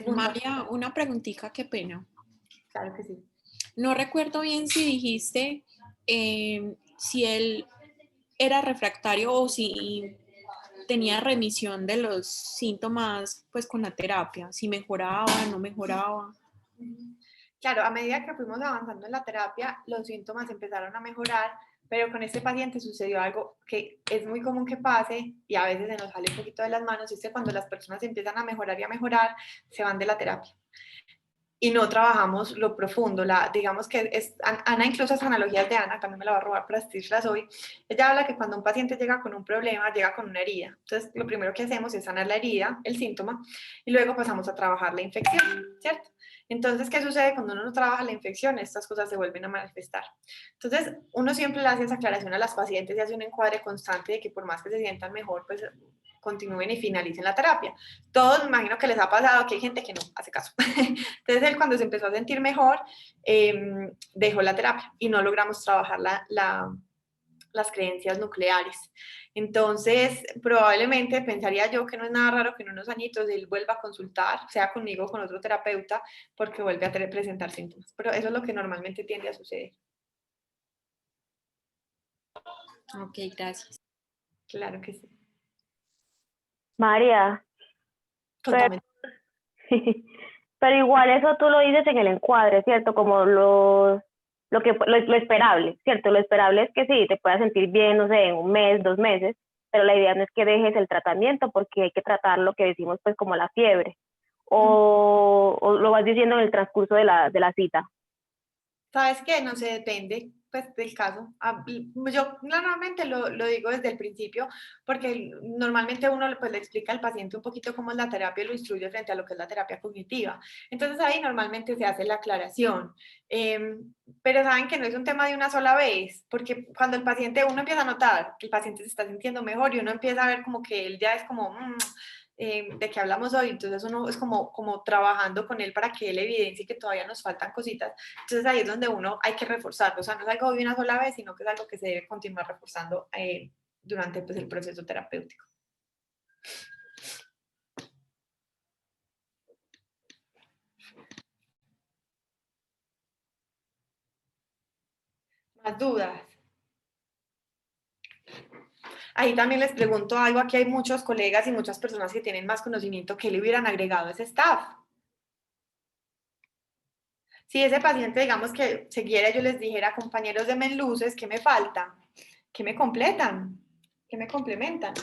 María, una preguntita, qué pena. Claro que sí. No recuerdo bien si dijiste si él era refractario o si tenía remisión de los síntomas pues con la terapia, si mejoraba, no mejoraba. Claro, a medida que fuimos avanzando en la terapia, los síntomas empezaron a mejorar, pero con este paciente sucedió algo que es muy común que pase y a veces se nos sale un poquito de las manos, y es que cuando las personas empiezan a mejorar y a mejorar, se van de la terapia. Y no trabajamos lo profundo, digamos que Ana incluso esas analogías de Ana, también me la va a robar para decirlas hoy, ella habla que cuando un paciente llega con un problema, llega con una herida, entonces lo primero que hacemos es sanar la herida, el síntoma, y luego pasamos a trabajar la infección, ¿cierto? Entonces, ¿qué sucede cuando uno no trabaja la infección? Estas cosas se vuelven a manifestar. Entonces, uno siempre le hace esa aclaración a las pacientes y hace un encuadre constante de que por más que se sientan mejor, pues continúen y finalicen la terapia. Todos me imagino que les ha pasado que hay gente que no hace caso. Entonces él cuando se empezó a sentir mejor, dejó la terapia y no logramos trabajar las creencias nucleares. Entonces, probablemente pensaría yo que no es nada raro que en unos añitos él vuelva a consultar, sea conmigo o con otro terapeuta, porque vuelve a presentar síntomas. Pero eso es lo que normalmente tiende a suceder. Ok, gracias. Claro que sí. María, Contame. pero igual eso tú lo dices en el encuadre, ¿cierto? Como lo esperable, ¿cierto? Lo esperable es que sí, te puedas sentir bien, no sé, en un mes, 2 meses, pero la idea no es que dejes el tratamiento porque hay que tratar lo que decimos pues como la fiebre. O lo vas diciendo en el transcurso de la cita. ¿Sabes qué? No sé, depende pues, del caso. Yo normalmente lo digo desde el principio porque normalmente uno pues, le explica al paciente un poquito cómo es la terapia y lo instruye frente a lo que es la terapia cognitiva. Entonces ahí normalmente se hace la aclaración. Pero saben que no es un tema de una sola vez, porque cuando uno empieza a notar que el paciente se está sintiendo mejor y uno empieza a ver como que él ya es como... de qué hablamos hoy, entonces uno es como trabajando con él para que él evidencie que todavía nos faltan cositas, entonces ahí es donde uno hay que reforzarlo, o sea, no es algo de una sola vez, sino que es algo que se debe continuar reforzando durante pues, el proceso terapéutico. ¿Más dudas? Ahí también les pregunto algo, aquí hay muchos colegas y muchas personas que tienen más conocimiento que le hubieran agregado a ese staff. Si ese paciente, digamos que siguiera, yo les dijera, compañeros de Menluces, ¿qué me falta? ¿Qué me completan? ¿Qué me complementan?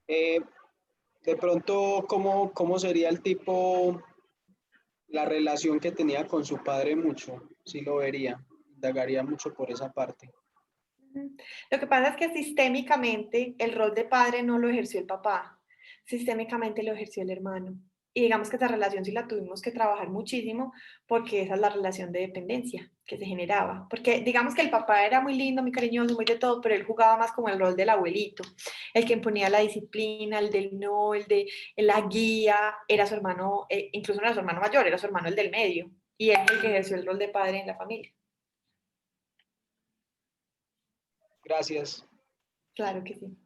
De pronto, ¿cómo sería el tipo, la relación que tenía con su padre mucho? Sí lo vería, indagaría mucho por esa parte. Lo que pasa es que sistémicamente el rol de padre no lo ejerció el papá, sistémicamente lo ejerció el hermano. Y digamos que esa relación sí la tuvimos que trabajar muchísimo porque esa es la relación de dependencia que se generaba. Porque digamos que el papá era muy lindo, muy cariñoso, muy de todo, pero él jugaba más como el rol del abuelito, el que imponía la disciplina, el del no, el de la guía, era su hermano, incluso no era su hermano mayor, era su hermano el del medio. Y él fue el que ejerció el rol de padre en la familia. Gracias. Claro que sí.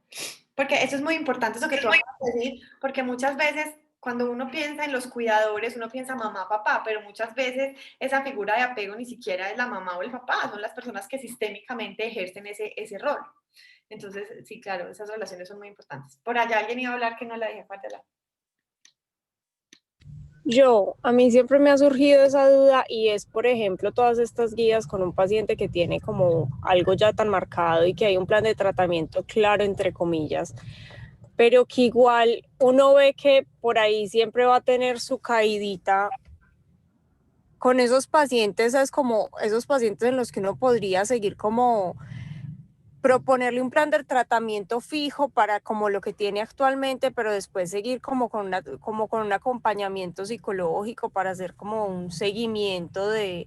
Porque eso es muy importante, eso que tú acabas de decir, porque muchas veces cuando uno piensa en los cuidadores, uno piensa mamá, papá, pero muchas veces esa figura de apego ni siquiera es la mamá o el papá, son las personas que sistémicamente ejercen ese rol. Entonces, sí, claro, esas relaciones son muy importantes. Por allá alguien iba a hablar que no la dejé aparte de la... A mí siempre me ha surgido esa duda y es, por ejemplo, todas estas guías con un paciente que tiene como algo ya tan marcado y que hay un plan de tratamiento claro, entre comillas, pero que igual uno ve que por ahí siempre va a tener su caidita. Con esos pacientes es como esos pacientes en los que uno podría seguir como proponerle un plan de tratamiento fijo para como lo que tiene actualmente, pero después seguir como con un acompañamiento psicológico para hacer como un seguimiento de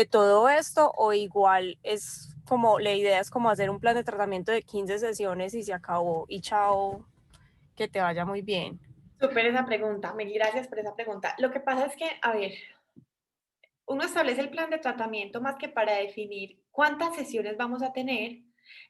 todo esto, o igual es como la idea es como hacer un plan de tratamiento de 15 sesiones y se acabó y chao, que te vaya muy bien. Súper esa pregunta, Meli, gracias por esa pregunta. Lo que pasa es que, a ver, uno establece el plan de tratamiento más que para definir cuántas sesiones vamos a tener.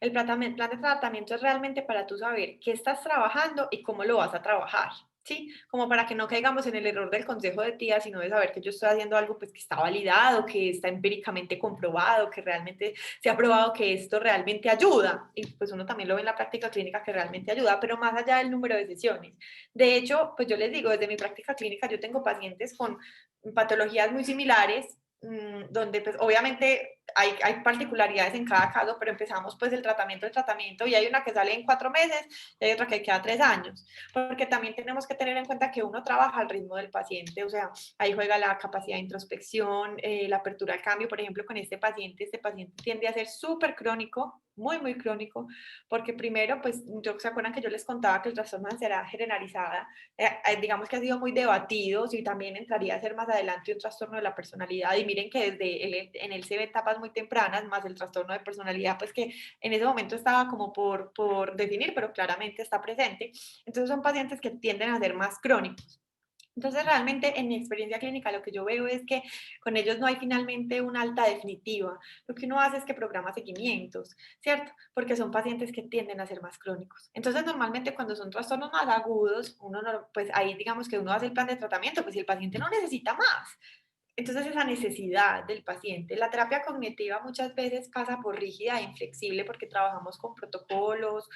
El plan de tratamiento es realmente para tú saber qué estás trabajando y cómo lo vas a trabajar, ¿sí? Como para que no caigamos en el error del consejo de tía, sino de saber que yo estoy haciendo algo pues que está validado, que está empíricamente comprobado, que realmente se ha probado que esto realmente ayuda. Y pues uno también lo ve en la práctica clínica que realmente ayuda, pero más allá del número de sesiones. De hecho, pues yo les digo, desde mi práctica clínica yo tengo pacientes con patologías muy similares, donde pues obviamente hay particularidades en cada caso, pero empezamos pues el tratamiento y hay una que sale en 4 meses y hay otra que queda 3 años, porque también tenemos que tener en cuenta que uno trabaja al ritmo del paciente, o sea, ahí juega la capacidad de introspección, la apertura al cambio. Por ejemplo, con este paciente tiende a ser súper crónico, muy crónico, porque primero, pues, ¿se acuerdan que yo les contaba que el trastorno de ansiedad generalizada, digamos que ha sido muy debatido, si también entraría a ser más adelante un trastorno de la personalidad? Y miren que en él se ve etapas muy tempranas, más el trastorno de personalidad, pues que en ese momento estaba como por definir, pero claramente está presente. Entonces son pacientes que tienden a ser más crónicos. Entonces, realmente en mi experiencia clínica lo que yo veo es que con ellos no hay finalmente una alta definitiva. Lo que uno hace es que programa seguimientos, ¿cierto? Porque son pacientes que tienden a ser más crónicos. Entonces, normalmente cuando son trastornos más agudos, uno no, pues ahí digamos que uno hace el plan de tratamiento, pues si el paciente no necesita más. Entonces, esa necesidad del paciente. La terapia cognitiva muchas veces pasa por rígida e inflexible porque trabajamos con protocolos,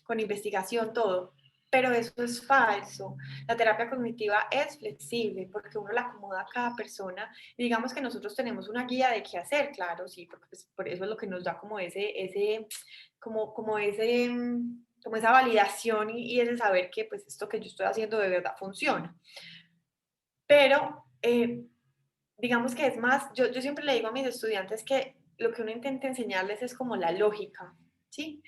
con investigación, todo. Pero eso es falso. La terapia cognitiva es flexible porque uno la acomoda a cada persona. Y digamos que nosotros tenemos una guía de qué hacer, claro, sí, porque pues, por eso es lo que nos da como como esa validación y ese saber que pues esto que yo estoy haciendo de verdad funciona. Pero digamos que es más, yo siempre le digo a mis estudiantes que lo que uno intenta enseñarles es como la lógica, ¿sí?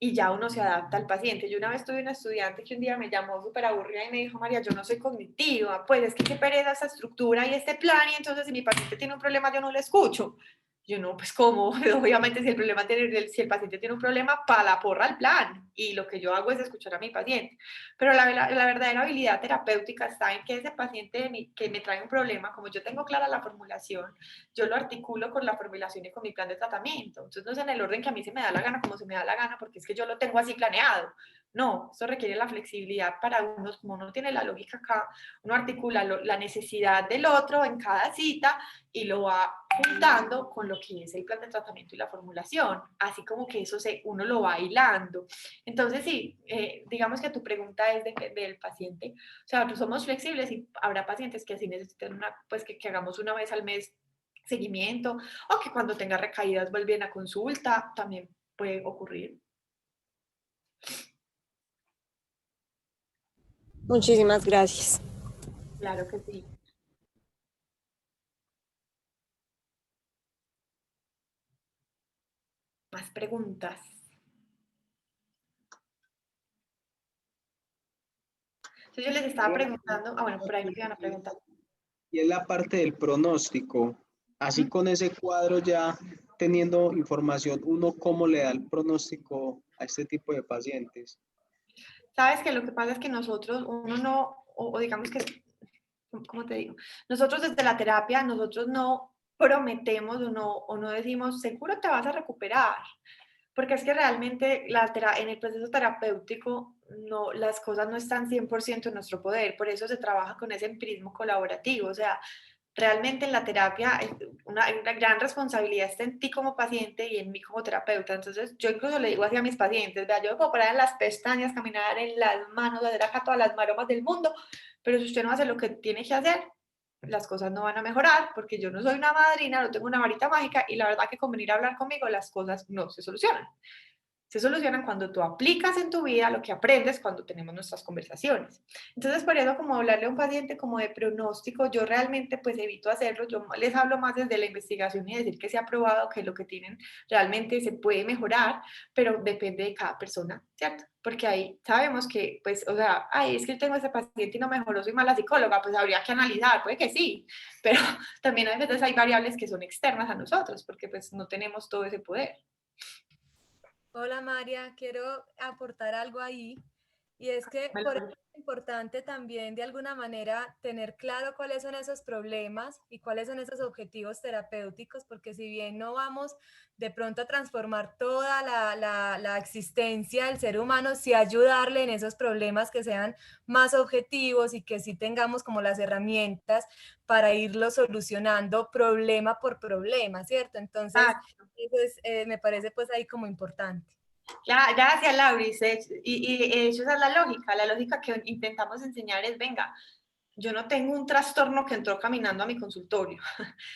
Y ya uno se adapta al paciente. Yo una vez tuve una estudiante que un día me llamó súper aburrida y me dijo, María, yo no soy cognitiva, pues es que qué pereza esa estructura y este plan, y entonces si mi paciente tiene un problema yo no le escucho. Yo no, pues ¿cómo? Obviamente si el paciente tiene un problema, para la porra el plan. Y lo que yo hago es escuchar a mi paciente. Pero la verdadera habilidad terapéutica está en que ese paciente que me trae un problema, como yo tengo clara la formulación, yo lo articulo con la formulación y con mi plan de tratamiento. Entonces no es en el orden que a mí se me da la gana, como se me da la gana, porque es que yo lo tengo así planeado. No, eso requiere la flexibilidad para uno, como uno tiene la lógica acá, uno articula la necesidad del otro en cada cita y lo va juntando con lo que es el plan de tratamiento y la formulación, así como que uno lo va hilando. Entonces, sí, digamos que tu pregunta es del paciente, o sea, nosotros somos flexibles y habrá pacientes que así necesitan pues que hagamos una vez al mes seguimiento, o que cuando tenga recaídas vuelven a consulta, también puede ocurrir. Muchísimas gracias. Claro que sí. Más preguntas. Entonces yo les estaba preguntando, bueno, por ahí me iban a preguntar. Y es la parte del pronóstico. Así con ese cuadro ya teniendo información, uno cómo le da el pronóstico a este tipo de pacientes. Sabes que lo que pasa es que nosotros, uno no, o digamos que, ¿cómo te digo? Nosotros desde la terapia, nosotros no prometemos o no decimos, seguro te vas a recuperar. Porque es que realmente en el proceso terapéutico no, las cosas no están 100% en nuestro poder, por eso se trabaja con ese empirismo colaborativo, o sea, realmente en la terapia una gran responsabilidad está en ti como paciente y en mí como terapeuta, entonces yo incluso le digo así a mis pacientes, vea, yo me puedo parar en las pestañas, caminar en las manos, hacer acá todas las maromas del mundo, pero si usted no hace lo que tiene que hacer, las cosas no van a mejorar porque yo no soy una madrina, no tengo una varita mágica y la verdad que con venir a hablar conmigo las cosas no se solucionan. Se solucionan cuando tú aplicas en tu vida lo que aprendes cuando tenemos nuestras conversaciones. Entonces, por eso, como hablarle a un paciente como de pronóstico, yo realmente pues evito hacerlo, yo les hablo más desde la investigación y decir que se ha probado que lo que tienen realmente se puede mejorar, pero depende de cada persona, ¿cierto? Porque ahí sabemos que, pues, o sea, ay, es que yo tengo ese paciente y no mejoró, soy mala psicóloga, pues habría que analizar, puede que sí, pero también a veces hay variables que son externas a nosotros, porque pues no tenemos todo ese poder. Hola María, quiero aportar algo ahí y es que por eso es importante también de alguna manera tener claro cuáles son esos problemas y cuáles son esos objetivos terapéuticos, porque si bien no vamos de pronto a transformar toda la existencia del ser humano, sí ayudarle en esos problemas que sean más objetivos y que sí tengamos como las herramientas para irlo solucionando problema por problema, ¿cierto? Entonces, eso es, me parece pues ahí como importante. Gracias, Lauris. Y esa es la lógica que intentamos enseñar es, venga, yo no tengo un trastorno que entró caminando a mi consultorio.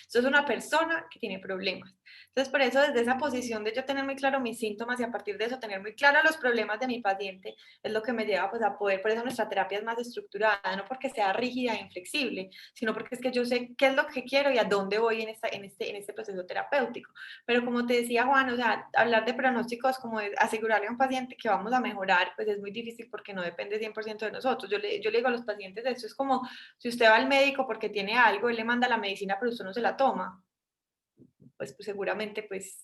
Eso es una persona que tiene problemas. Entonces, por eso, desde esa posición de yo tener muy claro mis síntomas y a partir de eso tener muy claro los problemas de mi paciente, es lo que me lleva pues, a poder, por eso nuestra terapia es más estructurada, no porque sea rígida e inflexible, sino porque es que yo sé qué es lo que quiero y a dónde voy en este proceso terapéutico. Pero como te decía Juan, o sea, hablar de pronósticos como de asegurarle a un paciente que vamos a mejorar, pues es muy difícil porque no depende 100% de nosotros. Yo le digo a los pacientes, esto es como si usted va al médico porque tiene algo, él le manda la medicina, pero usted no se la toma. Pues seguramente pues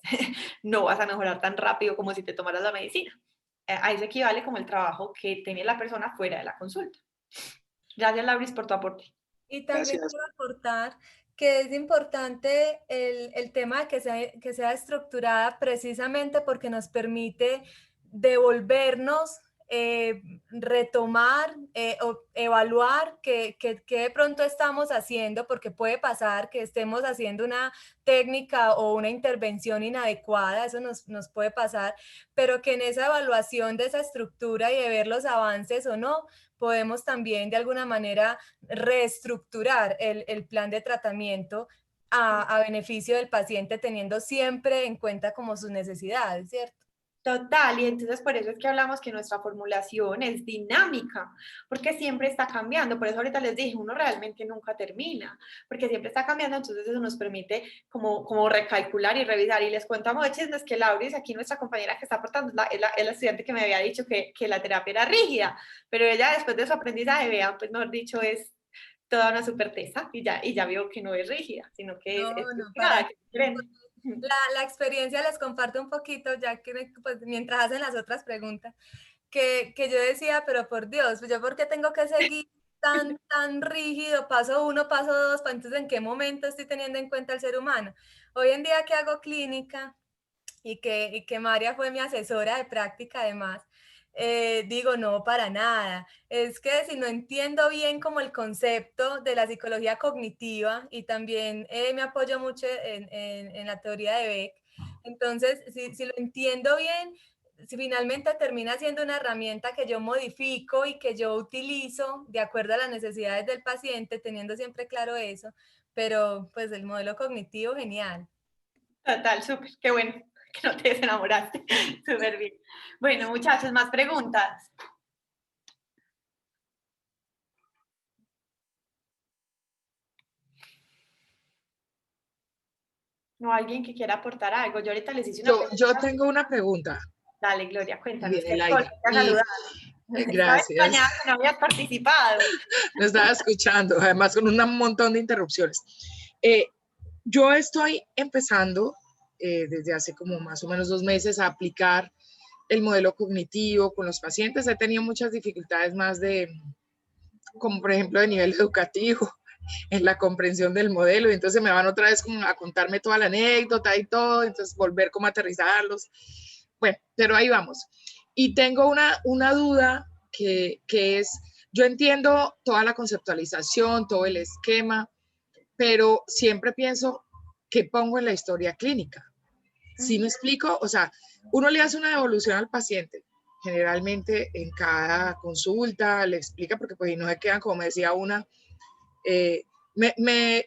no vas a mejorar tan rápido como si te tomaras la medicina. A eso equivale como el trabajo que tiene la persona fuera de la consulta. Gracias, Lauris, por tu aporte. Y también quiero aportar que es importante el tema de que sea estructurada precisamente porque nos permite devolvernos, retomar o evaluar qué de pronto estamos haciendo, porque puede pasar que estemos haciendo una técnica o una intervención inadecuada, eso nos puede pasar, pero que en esa evaluación de esa estructura y de ver los avances o no, podemos también de alguna manera reestructurar el plan de tratamiento a beneficio del paciente, teniendo siempre en cuenta como sus necesidades, ¿cierto? Total, y entonces por eso es que hablamos que nuestra formulación es dinámica, porque siempre está cambiando, por eso ahorita les dije, uno realmente nunca termina, porque siempre está cambiando, entonces eso nos permite como recalcular y revisar, y les cuento de chismes que Lauris, aquí nuestra compañera que está aportando, es la estudiante que me había dicho que la terapia era rígida, pero ella después de su aprendizaje, vean, pues mejor dicho, es toda una super tesa, y ya vio que no es rígida, sino que es estructurada, que es diferente. La experiencia les comparto un poquito, ya que pues, mientras hacen las otras preguntas, que yo decía, pero por Dios, ¿yo por qué tengo que seguir tan rígido, paso 1, paso 2, entonces en qué momento estoy teniendo en cuenta el ser humano? Hoy en día que hago clínica y que María fue mi asesora de práctica además, digo, no, para nada. Es que si no entiendo bien como el concepto de la psicología cognitiva y también me apoyo mucho en la teoría de Beck, entonces si lo entiendo bien, si finalmente termina siendo una herramienta que yo modifico y que yo utilizo de acuerdo a las necesidades del paciente, teniendo siempre claro eso, pero pues el modelo cognitivo, genial. Total, súper, qué bueno que no te desenamoraste, súper bien. Bueno, muchachos, más preguntas. ¿No alguien que quiera aportar algo? Yo ahorita les hice una pregunta. Yo tengo una pregunta. Dale, Gloria, cuéntanos. Bien, Laira. Gracias. Extrañada que no habías participado. No estaba escuchando, además con un montón de interrupciones. Yo estoy empezando desde hace como más o menos 2 meses a aplicar el modelo cognitivo con los pacientes. He tenido muchas dificultades más como por ejemplo de nivel educativo, en la comprensión del modelo, y entonces me van otra vez como a contarme toda la anécdota y todo, entonces volver como a aterrizarlos. Bueno, pero ahí vamos. Y tengo una duda que es, yo entiendo toda la conceptualización, todo el esquema, pero siempre pienso qué pongo en la historia clínica. ¿Sí me explico? O sea, uno le hace una devolución al paciente, generalmente en cada consulta le explica, porque pues no se quedan, como me decía una,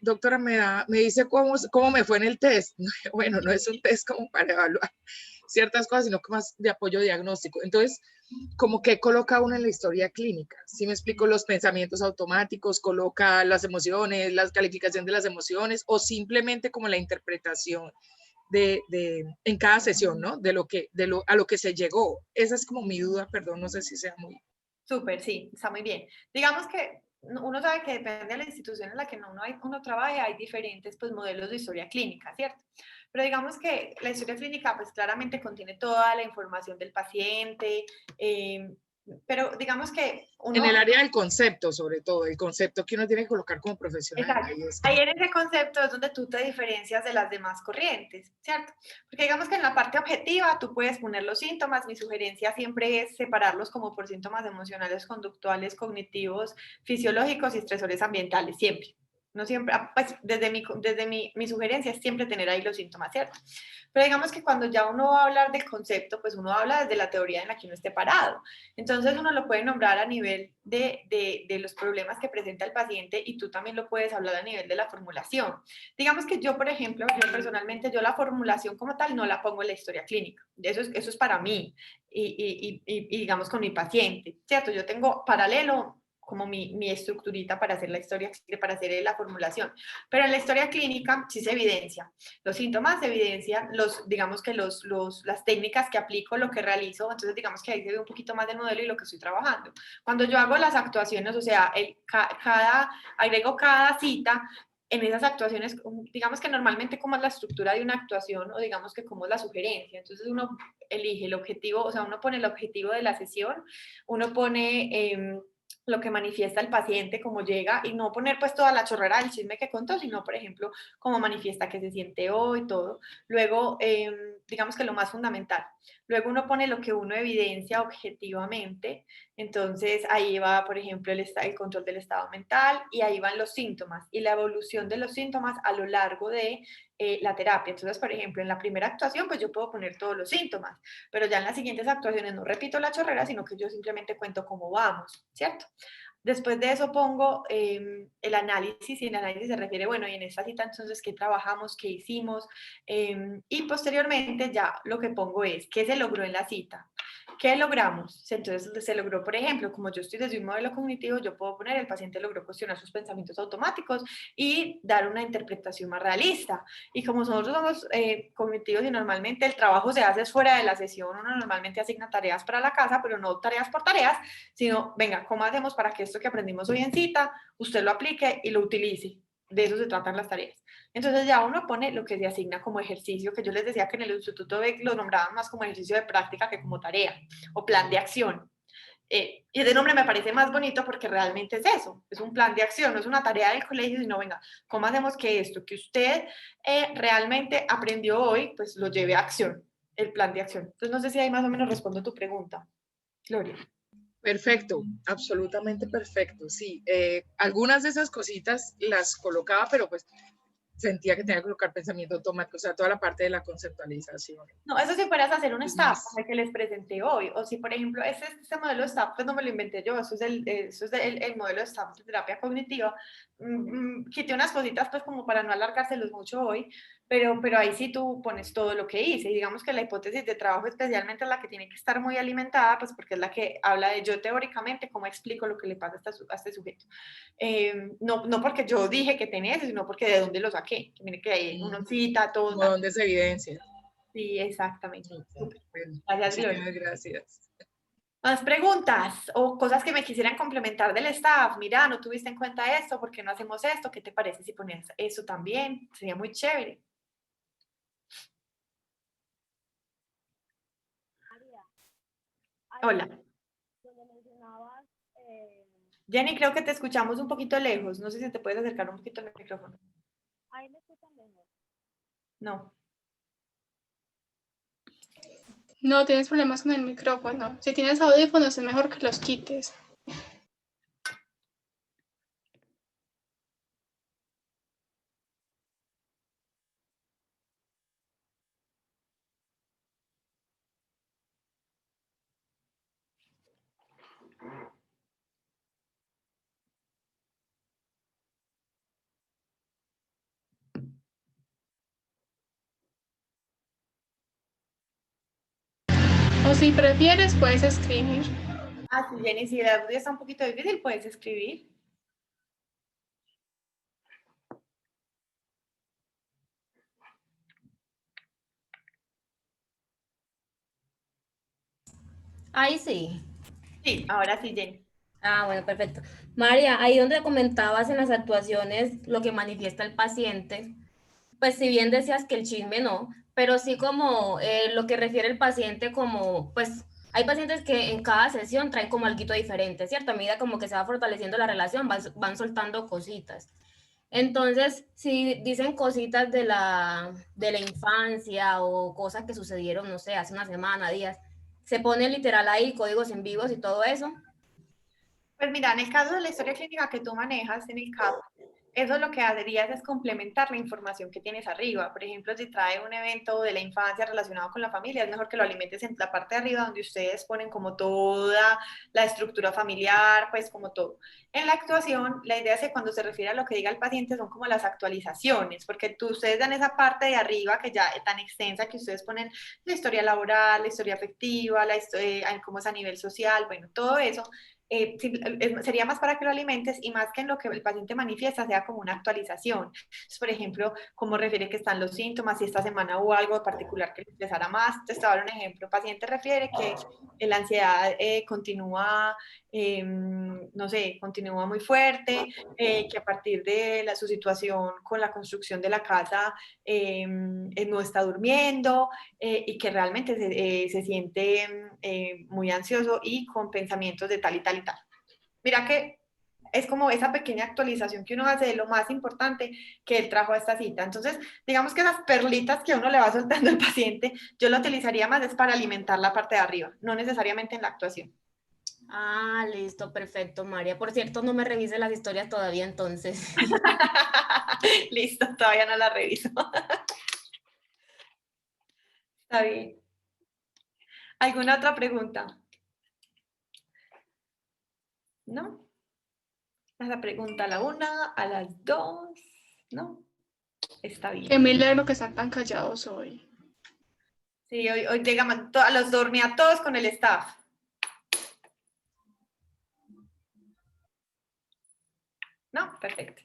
doctora, me dice cómo me fue en el test. Bueno, no es un test como para evaluar ciertas cosas, sino que más de apoyo diagnóstico. Entonces, como que coloca uno en la historia clínica. ¿Sí me explico? Los pensamientos automáticos, coloca las emociones, la calificación de las emociones, o simplemente como la interpretación en cada sesión, ¿no? A lo que se llegó. Esa es como mi duda, perdón, no sé si sea muy... Súper, sí, está muy bien. Digamos que uno sabe que depende de la institución en la que uno trabaja, hay diferentes pues, modelos de historia clínica, ¿cierto? Pero digamos que la historia clínica pues claramente contiene toda la información del paciente, pero digamos que en el área del concepto, sobre todo, el concepto que uno tiene que colocar como profesional. Exacto. Ahí en ese concepto es donde tú te diferencias de las demás corrientes, ¿cierto? Porque digamos que en la parte objetiva tú puedes poner los síntomas. Mi sugerencia siempre es separarlos como por síntomas emocionales, conductuales, cognitivos, fisiológicos y estresores ambientales, siempre. No siempre, pues desde mi sugerencia es siempre tener ahí los síntomas, ¿cierto? Pero digamos que cuando ya uno va a hablar del concepto, pues uno habla desde la teoría en la que uno esté parado. Entonces uno lo puede nombrar a nivel de los problemas que presenta el paciente, y tú también lo puedes hablar a nivel de la formulación. Digamos que yo, por ejemplo, yo personalmente, yo la formulación como tal no la pongo en la historia clínica. Eso es para mí y digamos con mi paciente, ¿cierto? Yo tengo paralelo como mi estructurita para hacer la historia, para hacer la formulación. Pero en la historia clínica sí se evidencia. Los síntomas se evidencian, digamos que las técnicas que aplico, lo que realizo, entonces digamos que ahí se ve un poquito más del modelo y lo que estoy trabajando. Cuando yo hago las actuaciones, o sea, agrego cada cita, en esas actuaciones, digamos que normalmente cómo es la estructura de una actuación, o digamos que cómo es la sugerencia. Entonces uno elige el objetivo, o sea, uno pone el objetivo de la sesión, uno pone lo que manifiesta el paciente, cómo llega, y no poner pues toda la chorrera del chisme que contó, sino por ejemplo cómo manifiesta que se siente hoy, todo. Luego, digamos que lo más fundamental. Luego uno pone lo que uno evidencia objetivamente. Entonces ahí va, por ejemplo, el control del estado mental, y ahí van los síntomas y la evolución de los síntomas a lo largo de la terapia. Entonces, por ejemplo, en la primera actuación, pues yo puedo poner todos los síntomas, pero ya en las siguientes actuaciones no repito la chorrera, sino que yo simplemente cuento cómo vamos, ¿cierto? Después de eso pongo el análisis, y el análisis se refiere, bueno, y en esta cita entonces, ¿qué trabajamos? ¿Qué hicimos? Y posteriormente ya lo que pongo es, ¿qué se logró en la cita? ¿Qué logramos? Entonces se logró, por ejemplo, como yo estoy desde un modelo cognitivo, yo puedo poner, el paciente logró cuestionar sus pensamientos automáticos y dar una interpretación más realista. Y como nosotros somos cognitivos y normalmente el trabajo se hace fuera de la sesión, uno normalmente asigna tareas para la casa, pero no tareas por tareas, sino, venga, ¿cómo hacemos para que esto que aprendimos hoy en cita, usted lo aplique y lo utilice? De eso se tratan las tareas. Entonces ya uno pone lo que se asigna como ejercicio, que yo les decía que en el Instituto BEC lo nombraban más como ejercicio de práctica que como tarea o plan de acción. Y ese nombre me parece más bonito porque realmente es eso, es un plan de acción, no es una tarea del colegio, sino venga, ¿cómo hacemos que esto que usted realmente aprendió hoy, pues lo lleve a acción, el plan de acción? Entonces no sé si ahí más o menos respondo tu pregunta, Gloria. Perfecto, absolutamente perfecto, sí. Algunas de esas cositas las colocaba, pero pues sentía que tenía que colocar pensamiento automático, o sea, toda la parte de la conceptualización. No, eso si fueras a hacer un staff, como el que les presenté hoy, o si, por ejemplo, este modelo de staff, pues no me lo inventé yo, eso es el modelo de staff de terapia cognitiva. Quité unas cositas, pues, como para no alargárselos mucho hoy, pero ahí sí tú pones todo lo que hice, y digamos que la hipótesis de trabajo especialmente es la que tiene que estar muy alimentada, pues, porque es la que habla de yo teóricamente cómo explico lo que le pasa a este sujeto. No porque yo dije que tenía eso, sino porque de dónde lo saqué, que mire que ahí uno cita todo. ¿Dónde se evidencia? Sí, exactamente. Bueno, Gracias, Gloria. muchísimas gracias. Más preguntas o cosas que me quisieran complementar del staff. Mira, no tuviste en cuenta esto, ¿por qué no hacemos esto? ¿Qué te parece si pones eso también? Sería muy chévere. Hola. Jenny, creo que te escuchamos un poquito lejos. No sé si te puedes acercar un poquito al micrófono. Ahí me escuchan mejor. No. No tienes problemas con el micrófono. Si tienes audífonos es mejor que los quites. O si prefieres, puedes escribir. Ah, sí, Jenny, si el audio está un poquito difícil, puedes escribir. Ahí sí. Sí, ahora sí, Jenny. Ah, bueno, perfecto. María, ahí donde comentabas en las actuaciones lo que manifiesta el paciente, pues si bien decías que el chisme no, pero sí como lo que refiere el paciente como, pues hay pacientes que en cada sesión traen como algo diferente, ¿cierto? A medida como que se va fortaleciendo la relación, van soltando cositas. Entonces, si dicen cositas de la infancia o cosas que sucedieron, no sé, hace una semana, días, se pone literal ahí códigos en vivos y todo eso. Pues mira, en el caso de la historia clínica que tú manejas en el CAP, eso lo que harías es complementar la información que tienes arriba. Por ejemplo, si trae un evento de la infancia relacionado con la familia, es mejor que lo alimentes en la parte de arriba donde ustedes ponen como toda la estructura familiar, pues como todo. En la actuación, la idea es que cuando se refiere a lo que diga el paciente son como las actualizaciones, porque ustedes dan esa parte de arriba que ya es tan extensa que ustedes ponen la historia laboral, la historia afectiva, cómo es a nivel social, bueno, todo eso. Sería más para que lo alimentes y más que en lo que el paciente manifiesta sea como una actualización. Entonces, por ejemplo, cómo refiere que están los síntomas, si esta semana hubo algo particular que le estresara más. Entonces, te voy a dar un ejemplo. El paciente refiere que la ansiedad continúa, no sé, continúa muy fuerte, que a partir de su situación con la construcción de la casa no está durmiendo y que realmente se siente muy ansioso y con pensamientos de tal y tal y tal. Mira que es como esa pequeña actualización que uno hace de lo más importante que él trajo a esta cita. Entonces, digamos que esas perlitas que uno le va soltando al paciente, yo lo utilizaría más es para alimentar la parte de arriba, no necesariamente en la actuación. Ah, listo, perfecto, María. Por cierto, no me revise las historias todavía entonces. Listo, todavía no la reviso. Está bien. ¿Alguna otra pregunta? ¿No? A la pregunta a la 1, a las 2, ¿no? Está bien. Qué milagro que están tan callados hoy. Sí, hoy llegamos, los dormí a todos con el staff. ¿No? Perfecto.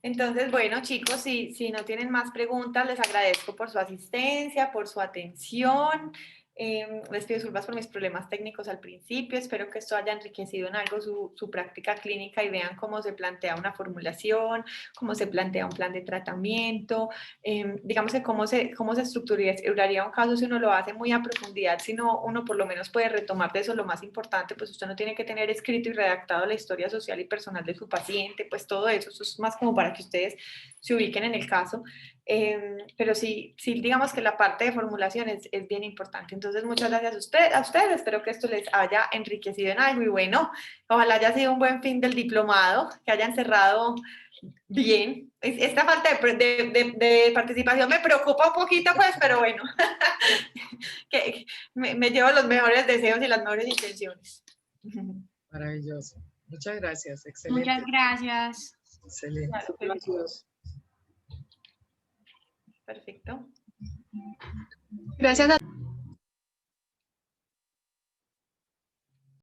Entonces, bueno, chicos, si no tienen más preguntas, les agradezco por su asistencia, por su atención. Les pido disculpas por mis problemas técnicos al principio. Espero que esto haya enriquecido en algo su práctica clínica y vean cómo se plantea una formulación, cómo se plantea un plan de tratamiento, digamos que cómo se estructuraría un caso si uno lo hace muy a profundidad, sino uno por lo menos puede retomar de eso lo más importante, pues usted no tiene que tener escrito y redactado la historia social y personal de su paciente, pues todo eso es más como para que ustedes se ubiquen en el caso. Pero sí, digamos que la parte de formulación es bien importante. Entonces, muchas gracias a ustedes. Espero que esto les haya enriquecido en algo y bueno, ojalá haya sido un buen fin del diplomado, que hayan cerrado bien. Esta falta de participación me preocupa un poquito, pues, pero bueno, que me llevo los mejores deseos y las mejores intenciones. Maravilloso. Muchas gracias. Excelente. Muchas gracias. Excelente. Claro, Gracias. Perfecto. Gracias a